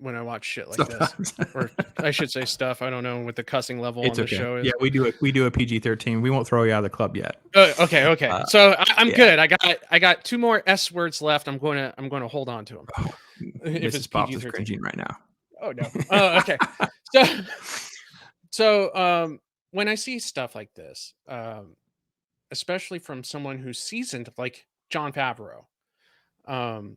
when I watch shit like this, Sometimes. or I should say stuff, I don't know what the cussing level on It's the okay. show Yeah, is. we do a PG-13. We won't throw you out of the club yet. Okay, okay. Uh, So I'm yeah. good. I got 2 more S words left. I'm gonna hold on to them. Oh, If it's Mrs. Pops is PG-13. cringing right now. Oh, no. Oh, okay. So so, when I see stuff like this, especially from someone who's seasoned like Jon Favreau, um,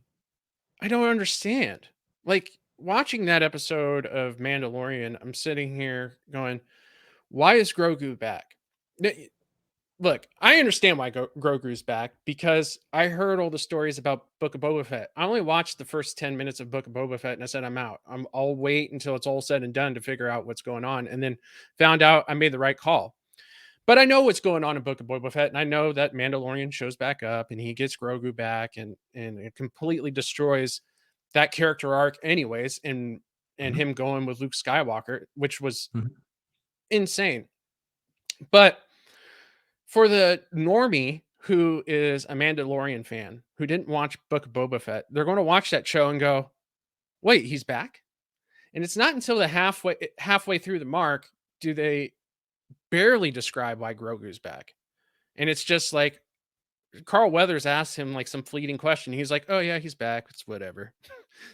I don't understand. Like, watching that episode of Mandalorian, I'm sitting here going, "Why is Grogu back?" Look, I understand why Grogu's back, because I heard all the stories about Book of Boba Fett. I only watched the first 10 minutes of Book of Boba Fett and I said, I'm out. I'll wait until it's all said and done to figure out what's going on. And then found out I made the right call. But I know what's going on in Book of Boba Fett. And I know that Mandalorian shows back up and he gets Grogu back, and it completely destroys that character arc, anyways. And Mhm, him going with Luke Skywalker, which was mhm, insane. But for the normie who is a Mandalorian fan who didn't watch Book of Boba Fett, they're going to watch that show and go, "Wait, he's back?" And it's not until the halfway through the mark do they barely describe why Grogu's back. And it's just like Carl Weathers asked him like some fleeting question. He's like, "Oh yeah, he's back. It's whatever."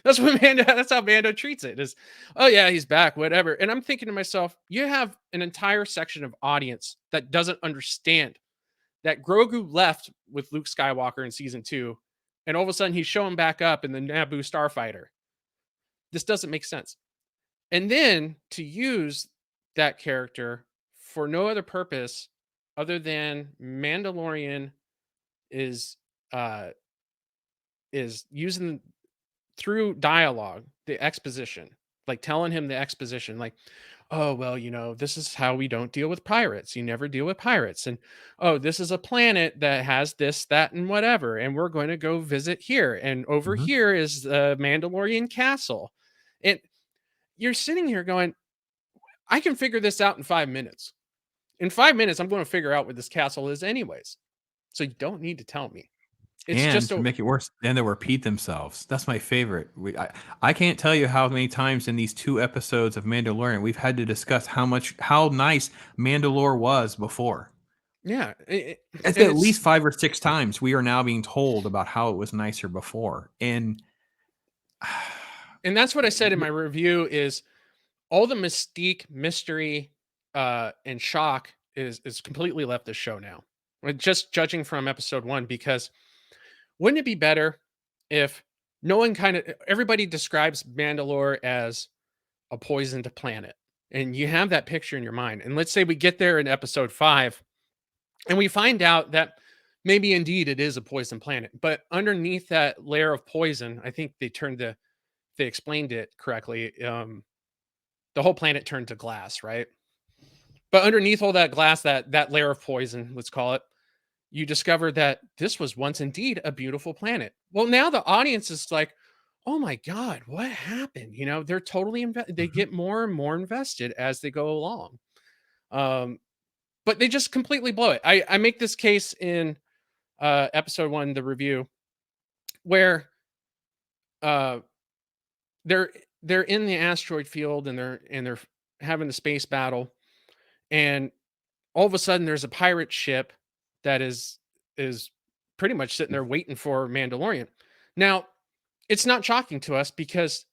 That's what Mando. That's how Mando treats it. Is, "Oh yeah, he's back. Whatever." And I'm thinking to myself, you have an entire section of audience that doesn't understand that Grogu left with Luke Skywalker in season 2, and all of a sudden he's showing back up in the Naboo starfighter. This doesn't make sense. And then to use that character for no other purpose other than Mandalorian is uh is using through dialogue the exposition, like telling him the exposition, like, oh well, this is how we don't deal with pirates. You never deal with pirates. And oh, this is a planet that has this, that, and whatever, and we're going to go visit here, and over Mhm. here is the Mandalorian castle. And you're sitting here going, I can figure this out in 5 minutes. In 5 minutes I'm going to figure out where this castle is anyways, so you don't need to tell me. It's And just to a make it worse, then they'll repeat themselves. That's my favorite. I can't tell you how many times in these 2 episodes of Mandalorian we've had to discuss how nice Mandalore was before. yeah, It's and at it's least 5 or 6 times we are now being told about how it was nicer before, and and that's what I said in my review is all the mystique, mystery, and shock is completely left the show now. Just judging from episode 1, because wouldn't it be better if no one everybody describes Mandalore as a poisoned planet, and you have that picture in your mind, and let's say we get there in episode 5 and we find out that maybe indeed it is a poison planet, but underneath that layer of poison, I think they explained it correctly. The whole planet turned to glass, right? But underneath all that glass, that layer of poison, let's call it, you discover that this was once indeed a beautiful planet. Well, now the audience is like, "Oh my god, what happened?" They're totally they Mhm. get more and more invested as they go along. Um, but they just completely blow it. I make this case in episode 1, the review, where uh they're they're in the asteroid field, and they're having the space battle, and all of a sudden there's a pirate ship that is pretty much sitting there waiting for Mandalorian. Now, it's not shocking to us because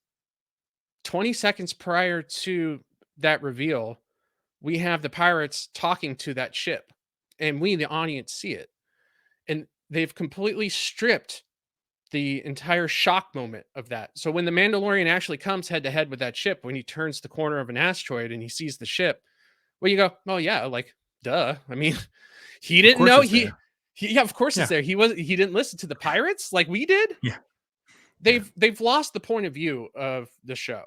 20 seconds prior to that reveal, we have the pirates talking to that ship, and we, the audience, see it. And they've completely stripped the entire shock moment of that. So when the Mandalorian actually comes head to head with that ship, when he turns the corner of an asteroid and he sees the ship, well, you go, "Oh yeah, like duh." I mean, he Of didn't course know it's there. yeah, of course it's Yeah. there. He didn't listen to the pirates like we did. Yeah. Yeah. They've lost the point of view of the show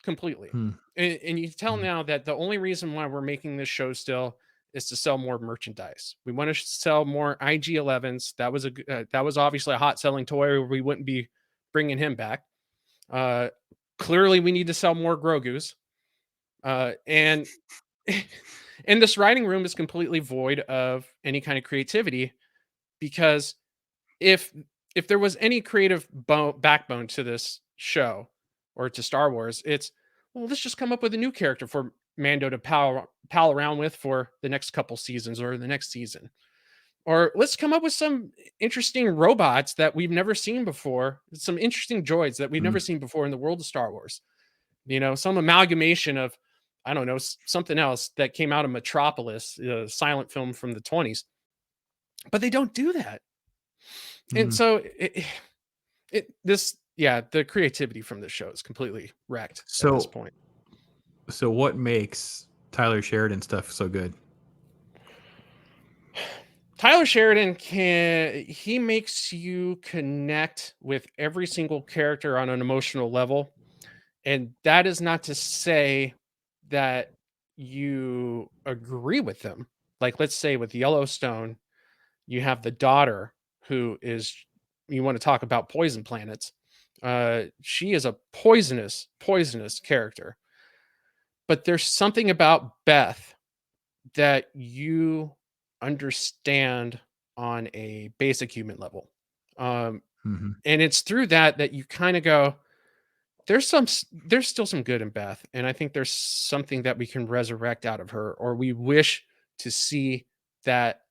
completely. Hmm. And you can tell Hmm. now that the only reason why we're making this show still is to sell more merchandise. We want to sell more IG-11s. That was obviously a hot selling toy, or we wouldn't be bringing him back. Uh, Clearly, we need to sell more Grogu's. And and this writing room is completely void of any kind of creativity, because if if there was any creative backbone to this show or to Star Wars, it's, well, let's just come up with a new character for Mando to pal around with for the next couple seasons or the next season. Or let's come up with some interesting robots that we've never seen before, some interesting droids that we've Hmm. never seen before in the world of Star Wars. Some amalgamation of, I don't know, something else that came out of Metropolis, a silent film from the 20s. But they don't do that. And Hmm. so yeah, the creativity from the show is completely wrecked at this So point. so what makes Tyler Sheridan stuff so good? Tyler Sheridan he makes you connect with every single character on an emotional level. And that is not to say that you agree with them. Like, let's say with Yellowstone, you have the daughter who is, you want to talk about poison planets. She is a poisonous character. But there's something about Beth that you understand on a basic human level. Um, Mhm. and it's through that you kind of go, there's still some good in Beth, and I think there's something that we can resurrect out of her, or we wish to see that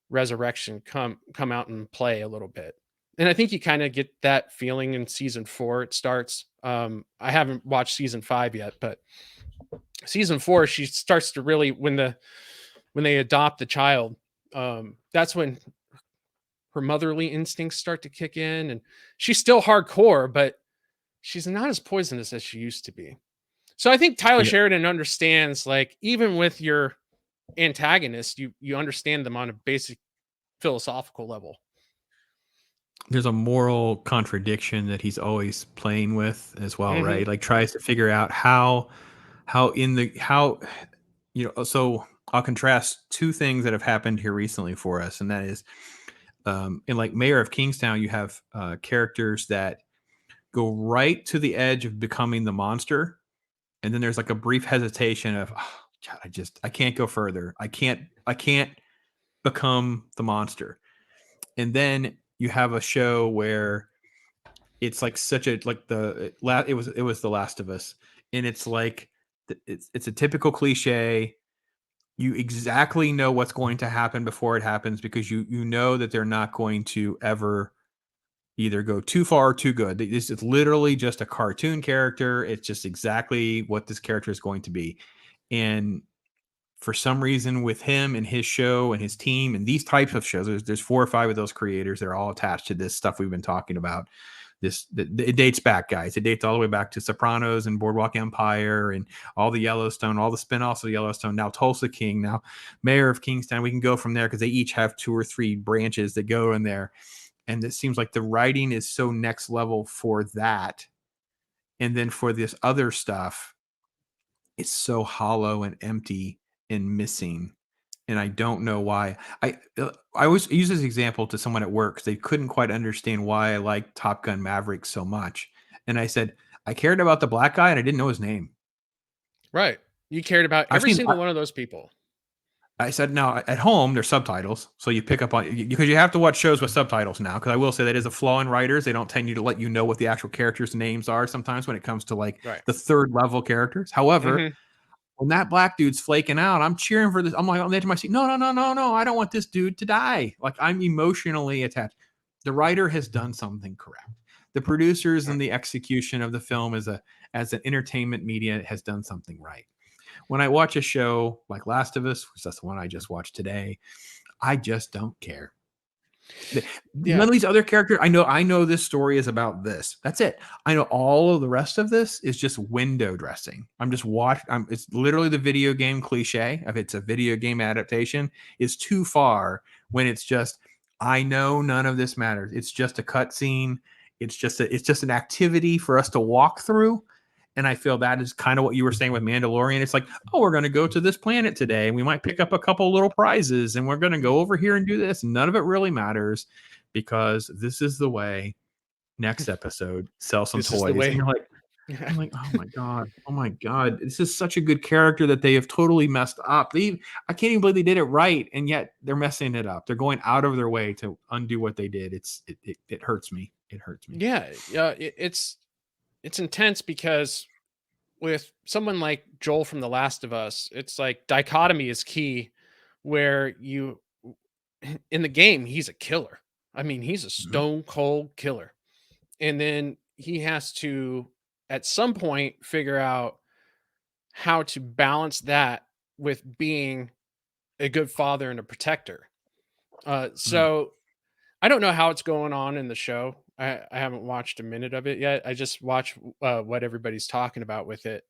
resurrection come out and play a little bit. And I think you kind of get that feeling in season 4. It starts. I haven't watched season 5 yet, but season 4, she starts to really, when they adopt the child, that's when her motherly instincts start to kick in, and she's still hardcore, but she's not as poisonous as she used to be. So I think Tyler Yeah. Sheridan understands, like, even with your antagonist, you understand them on a basic philosophical level. There's a moral contradiction that he's always playing with as well, Mm-hmm. right? Like tries to figure out how so I'll contrast two things that have happened here recently for us, and that is in like Mayor of Kingstown, you have characters that go right to the edge of becoming the monster, and then there's like a brief hesitation of, oh, God, I can't go further. I can't become the monster. And then you have a show where it's like such a like the it was The Last of Us, and it's like it's a typical cliche. You exactly know what's going to happen before it happens because you know that they're not going to ever either go too far or too good. This is literally just a cartoon character. It's just exactly what this character is going to be. And for some reason with him and his show and his team and these types of shows, there's 4 or 5 of those creators. They're all attached to this stuff we've been talking about. It dates back, guys. It dates all the way back to Sopranos and Boardwalk Empire and all the Yellowstone, all the spinoffs of Yellowstone. Now Tulsa King, now Mayor of Kingstown. We can go from there because they each have 2 or 3 branches that go in there. And it seems like the writing is so next level for that. And then for this other stuff, it's so hollow and empty and missing. And I don't know why. I always use this example to someone at work because they couldn't quite understand why I liked Top Gun Maverick so much. And I said, I cared about the black guy and I didn't know his name. Right. You cared about I've every seen, single one of those people. I said, no, at home, there's subtitles. So you pick up on, because you have to watch shows with subtitles now. Because I will say that is a flaw in writers. They don't tend you to let you know what the actual characters' names are sometimes when it comes to like Right. the 3rd level characters. However, Mm-hmm. when that black dude's flaking out, I'm cheering for this. I'm like on the edge of my seat. No, no, no, no, no. I don't want this dude to die. Like I'm emotionally attached. The writer has done something correct. The producers and the execution of the film as an entertainment media has done something right. When I watch a show like Last of Us, which that's the one I just watched today, I just don't care. Yeah. None of these other characters, I know this story is about this. That's it. I know all of the rest of this is just window dressing. I'm just watching. It's literally the video game cliche of it's a video game adaptation is too far when it's just, I know none of this matters. It's just a cutscene. It's just an activity for us to walk through. And I feel that is kind of what you were saying with Mandalorian. It's like, oh, we're going to go to this planet today and we might pick up a couple little prizes and we're going to go over here and do this. None of it really matters because this is the way. Next episode, sell some This is the toys. And way. you're like, oh my God. This is such a good character that they have totally messed up. I can't even believe they did it right. And yet they're messing it up. They're going out of their way to undo what they did. It hurts me. It hurts me. Yeah. It's intense because with someone like Joel from The Last of Us, it's like dichotomy is key, where you in the game, he's a killer. I mean, he's a Mhm. stone cold killer. And then he has to, at some point, figure out how to balance that with being a good father and a protector. Mm. So I don't know how it's going on in the show. I haven't watched a minute of it yet. I just watch what everybody's talking about with it.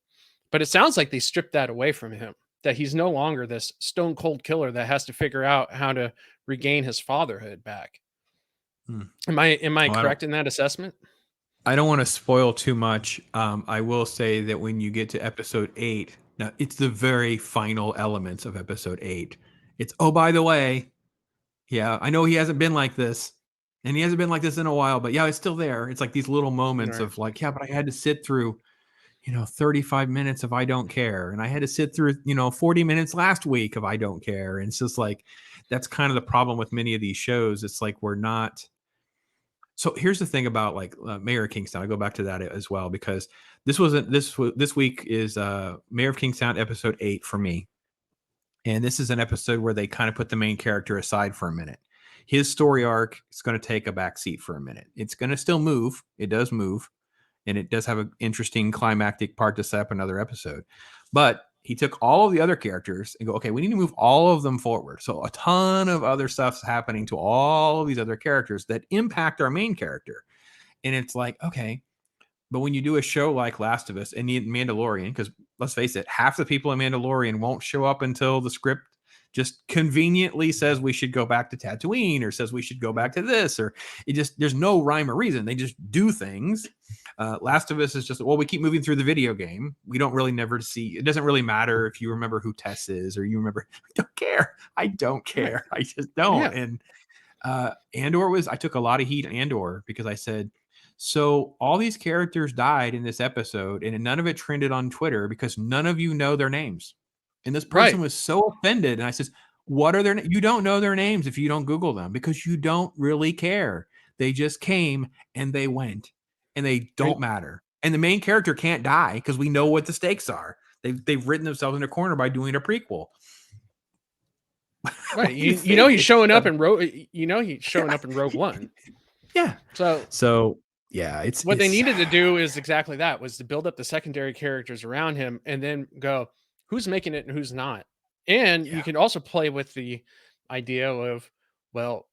But it sounds like they stripped that away from him, that he's no longer this stone cold killer that has to figure out how to regain his fatherhood back. Mm. Am I Oh, correct in that assessment? I don't want to spoil too much. I will say that when you get to episode 8, now it's the very final elements of episode 8. It's, oh, by the way, yeah, I know he hasn't been like this, and he hasn't been like this in a while, but yeah, it's still there. It's like these little moments Right. of like, yeah, but I had to sit through, 35 minutes of I don't care, and I had to sit through, 40 minutes last week of I don't care, and it's just like that's kind of the problem with many of these shows. It's like we're not So here's the thing about like Mayor of Kingstown. I go back to that as well because this week is Mayor of Kingstown episode 8 for me, and this is an episode where they kind of put the main character aside for a minute. His story arc is going to take a back seat for a minute. It's going to still move. It does move, and it does have an interesting climactic part to set up another episode. But he took all of the other characters and go, okay, we need to move all of them forward. So a ton of other stuff's happening to all of these other characters that impact our main character. And it's like, okay, but when you do a show like Last of Us and the Mandalorian, because let's face it, half the people in Mandalorian won't show up until the script just conveniently says we should go back to Tatooine or says we should go back to this, or it just, there's no rhyme or reason. They just do things. Last of Us is just, well, we keep moving through the video game. We don't really never see, it doesn't really matter if you remember who Tess is or you remember, I don't care. I don't care. I just don't. Yeah. And Andor was, I took a lot of heat on Andor because I said, so all these characters died in this episode and none of it trended on Twitter because none of you know their names. And this person Right. was so offended. And I says, what are their you don't know their names if you don't Google them because you don't really care. They just came and they went and they don't matter. And the main character can't die because we know what the stakes are. They've written themselves in a corner by doing a prequel. Right. You know he's showing up in Rogue One. Yeah. So yeah, it's what they needed to do is exactly that, was to build up the secondary characters around him and then go, who's making it and who's not. And you can also play with the idea of, well,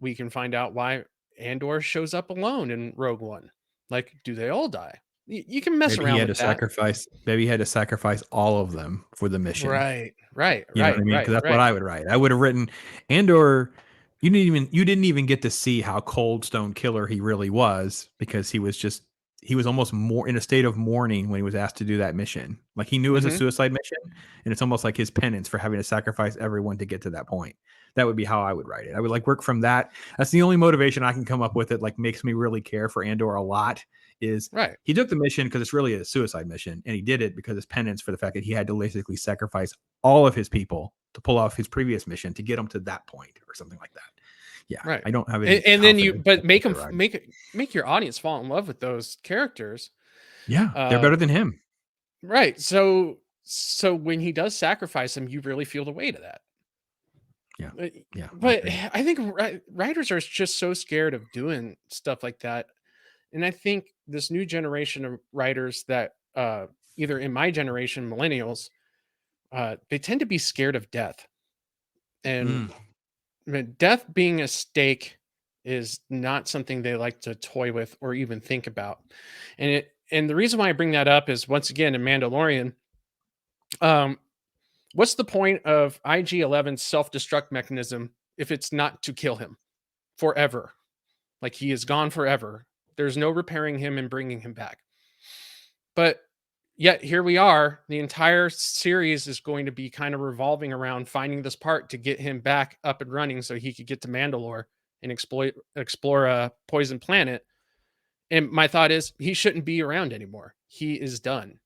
we can find out why Andor shows up alone in Rogue One. Like, do they all die? You can mess maybe he around had with to that. sacrifice. Maybe he had to sacrifice all of them for the mission. Right. You know what I mean? Because that's what I would write. I would have written Andor. You didn't even get to see how cold stone killer he really was because he was almost more in a state of mourning when he was asked to do that mission. Like he knew it was a suicide mission, and it's almost like his penance for having to sacrifice everyone to get to that point. That would be how I would write it. I would like work from that. That's the only motivation I can come up with that like makes me really care for Andor a lot. Is he took the mission because it's really a suicide mission, and he did it because it's penance for the fact that he had to basically sacrifice all of his people to pull off his previous mission to get him to that point or something like that. Yeah, right. I don't have any. And then make your audience fall in love with those characters. Yeah, they're better than him. Right. So when he does sacrifice them, you really feel the weight of that. Yeah. Yeah. But I think writers are just so scared of doing stuff like that. And I think this new generation of writers that either in my generation, millennials, they tend to be scared of death. And death being a stake is not something they like to toy with or even think about. And the reason why I bring that up is, once again, in Mandalorian, what's the point of IG-11's self-destruct mechanism if it's not to kill him forever? Like, he is gone forever. There's no repairing him and bringing him back. But yet here we are. The entire series is going to be kind of revolving around finding this part to get him back up and running so he could get to Mandalore and explore a poison planet. And my thought is, he shouldn't be around anymore. He is done.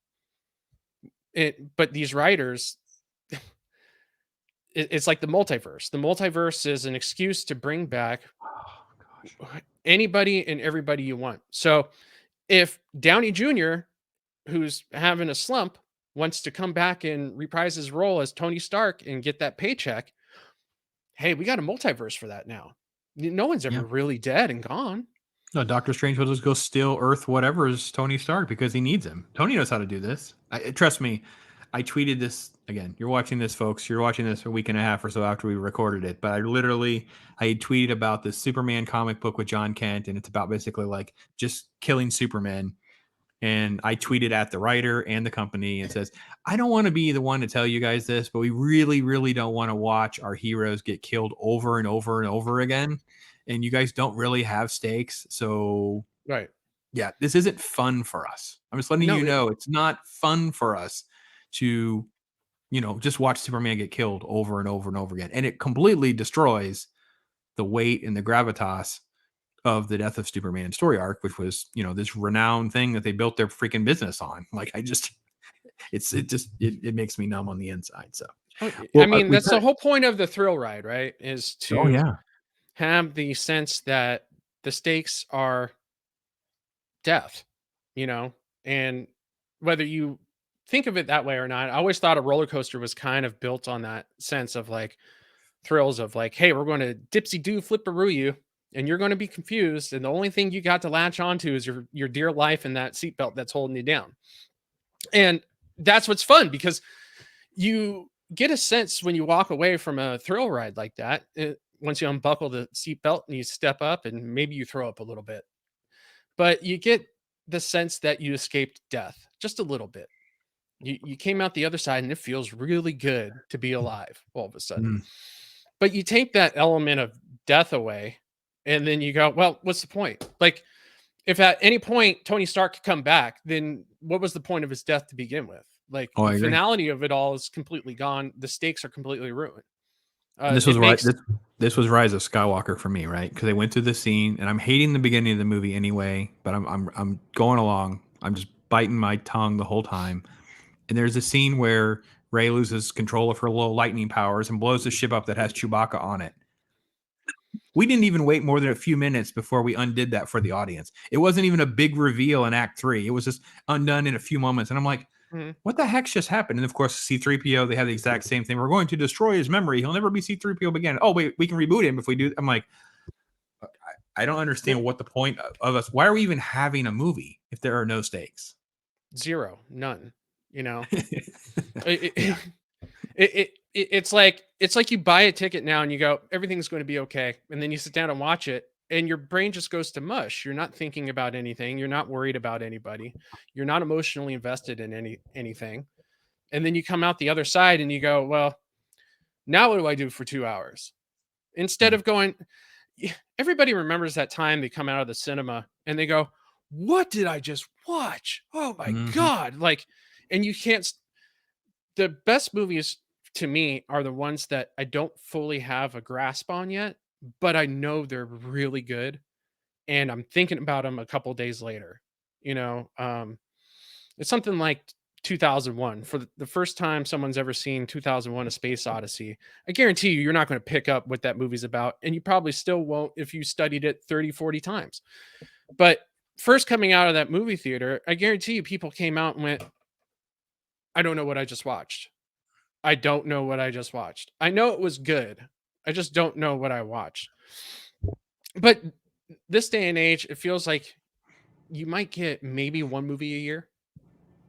But these writers, it's like the multiverse. The multiverse is an excuse to bring back anybody and everybody you want. So if Downey Jr., who's having a slump, wants to come back and reprise his role as Tony Stark and get that paycheck, hey, we got a multiverse for that now. No one's ever really dead and gone. No, Doctor Strange will just go steal Earth whatever is Tony Stark because he needs him. Tony knows how to do this. Trust me. I tweeted this again. You're watching this, folks. You're watching this a week and a half or so after we recorded it. But I tweeted about the Superman comic book with John Kent, and it's about basically like just killing Superman. And I tweeted at the writer and the company and says, I don't want to be the one to tell you guys this, but we really, really don't want to watch our heroes get killed over and over and over again. And you guys don't really have stakes. So, yeah, this isn't fun for us. I'm just letting you know it's not fun for us to, just watch Superman get killed over and over and over again. And it completely destroys the weight and the gravitas of the death of Superman story arc, which was, this renowned thing that they built their freaking business on. Like, it makes me numb on the inside. So, I mean, that's the whole point of the thrill ride, right? Is to have the sense that the stakes are death, you know, and whether you think of it that way or not, I always thought a roller coaster was kind of built on that sense of like thrills of like, hey, we're going to dipsy do flipperoo you, and you're going to be confused, and the only thing you got to latch onto is your dear life and that seatbelt that's holding you down. And that's what's fun because you get a sense when you walk away from a thrill ride like that. Once you unbuckle the seatbelt and you step up, and maybe you throw up a little bit, but you get the sense that you escaped death just a little bit. You came out the other side and it feels really good to be alive all of a sudden. Mm. But you take that element of death away and then you go, well, what's the point? Like, if at any point Tony Stark could come back, then what was the point of his death to begin with? Like, Oh, the I agree. finality of it all is completely gone. The stakes are completely ruined. This was It right. makes This was Rise of Skywalker for me, right? Because they went through the scene, and I'm hating the beginning of the movie anyway. But I'm going along. I'm just biting my tongue the whole time. And there's a scene where Rey loses control of her little lightning powers and blows the ship up that has Chewbacca on it. We didn't even wait more than a few minutes before we undid that for the audience. It wasn't even a big reveal in Act 3. It was just undone in a few moments. And I'm like, Mhm. what the heck's just happened? And of course, C-3PO, they have the exact same thing. We're going to destroy his memory. He'll never be C-3PO again. Oh, wait, we can reboot him if we do. I'm like, I don't understand what the point of us. Why are we even having a movie if there are no stakes? Zero, none. You know, Yeah. it's like you buy a ticket now and you go, everything's going to be okay, and then you sit down and watch it, and your brain just goes to mush. You're not thinking about anything. You're not worried about anybody. You're not emotionally invested in anything. And then you come out the other side and you go, well, now what do I do for 2 hours? Instead Mm. of going, everybody remembers that time they come out of the cinema and they go, what did I just watch? Oh my Mhm. God. Like, and you can't, the best movies to me are the ones that I don't fully have a grasp on yet, but I know they're really good. And I'm thinking about them a couple days later. You know, it's something like 2001. For the first time someone's ever seen 2001: A Space Odyssey, I guarantee you're not going to pick up what that movie's about. And you probably still won't if you studied it 30, 40 times. But first coming out of that movie theater, I guarantee you people came out and went, I don't know what I just watched. I don't know what I just watched. I know it was good. I just don't know what I watched. But this day and age, it feels like you might get maybe one movie a year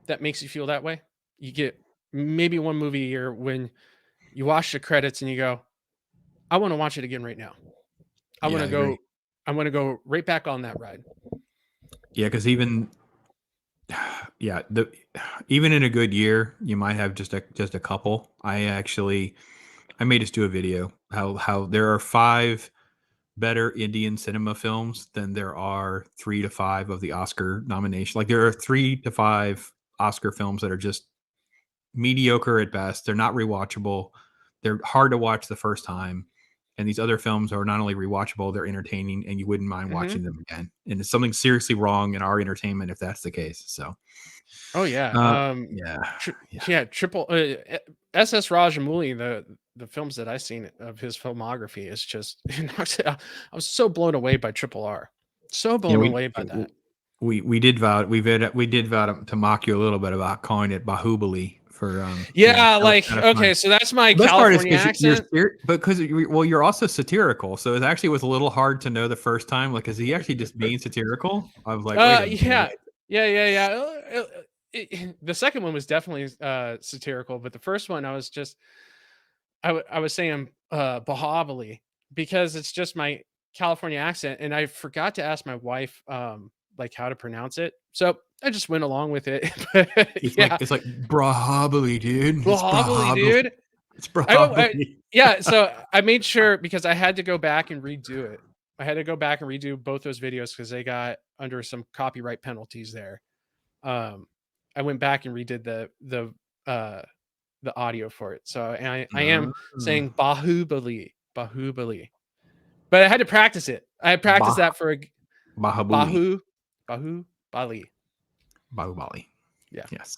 that makes you feel that way. You get maybe one movie a year when you watch the credits and you go, I want to watch it again right now. I want Yeah, to I agree. go, I want to go right back on that ride. Yeah, because even even in a good year, you might have just a couple. I made us do a video how there are 5 better Indian cinema films than there are 3 to 5 of the Oscar nomination. Like there are 3 to 5 Oscar films that are just mediocre at best. They're not rewatchable. They're hard to watch the first time. And these other films are not only rewatchable, they're entertaining, and you wouldn't mind Hmm. watching them again. And it's something seriously wrong in our entertainment if that's the case. So, Oh yeah. uh, yeah, yeah, Yeah, triple SS Rajamouli, the films that I've seen of his filmography is just I was so blown away by Triple R. So yeah. blown away by that. We did vow to mock you a little bit about calling it Bahubali for Yeah, that was like, kind of fun. okay, so that's my The best part is California because accent. because you're also satirical, so it actually was a little hard to know the first time. Like, is he actually just being satirical? I was like, wait a Yeah. minute. Yeah. The second one was definitely satirical, but the first one I was just I was saying Bahubali because it's just my California accent, and I forgot to ask my wife like how to pronounce it. So I just went along with it. But yeah, It's like Brahabali, dude. It's Bahubali, Brahabali. dude. It's I Brahabali. yeah, so I made sure because I had to go back and redo it. I had to go back and redo both those videos because they got under some copyright penalties there. Um, I went back and redid uh the audio for it. So I am Ah, saying Bahubali. But I had to practice it. I had practiced bah, that for a Bahabuli. Bahu Bahubali. Bahubali. Yeah. Yes.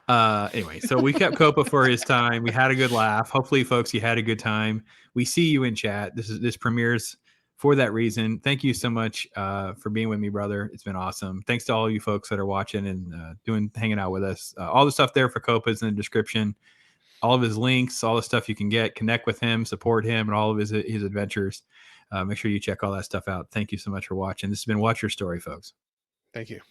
Anyway, so we kept Copa for his time. We had a good laugh. Hopefully, folks, you had a good time. We see you in chat. This premieres for that reason. Thank you so much for being with me, brother. It's been awesome. Thanks to all of you folks that are watching and hanging out with us. All the stuff there for COPA is in the description. All of his links, all the stuff you can get, connect with him, support him, and all of his adventures. Make sure you check all that stuff out. Thank you so much for watching. This has been Watch Your Story, folks. Thank you.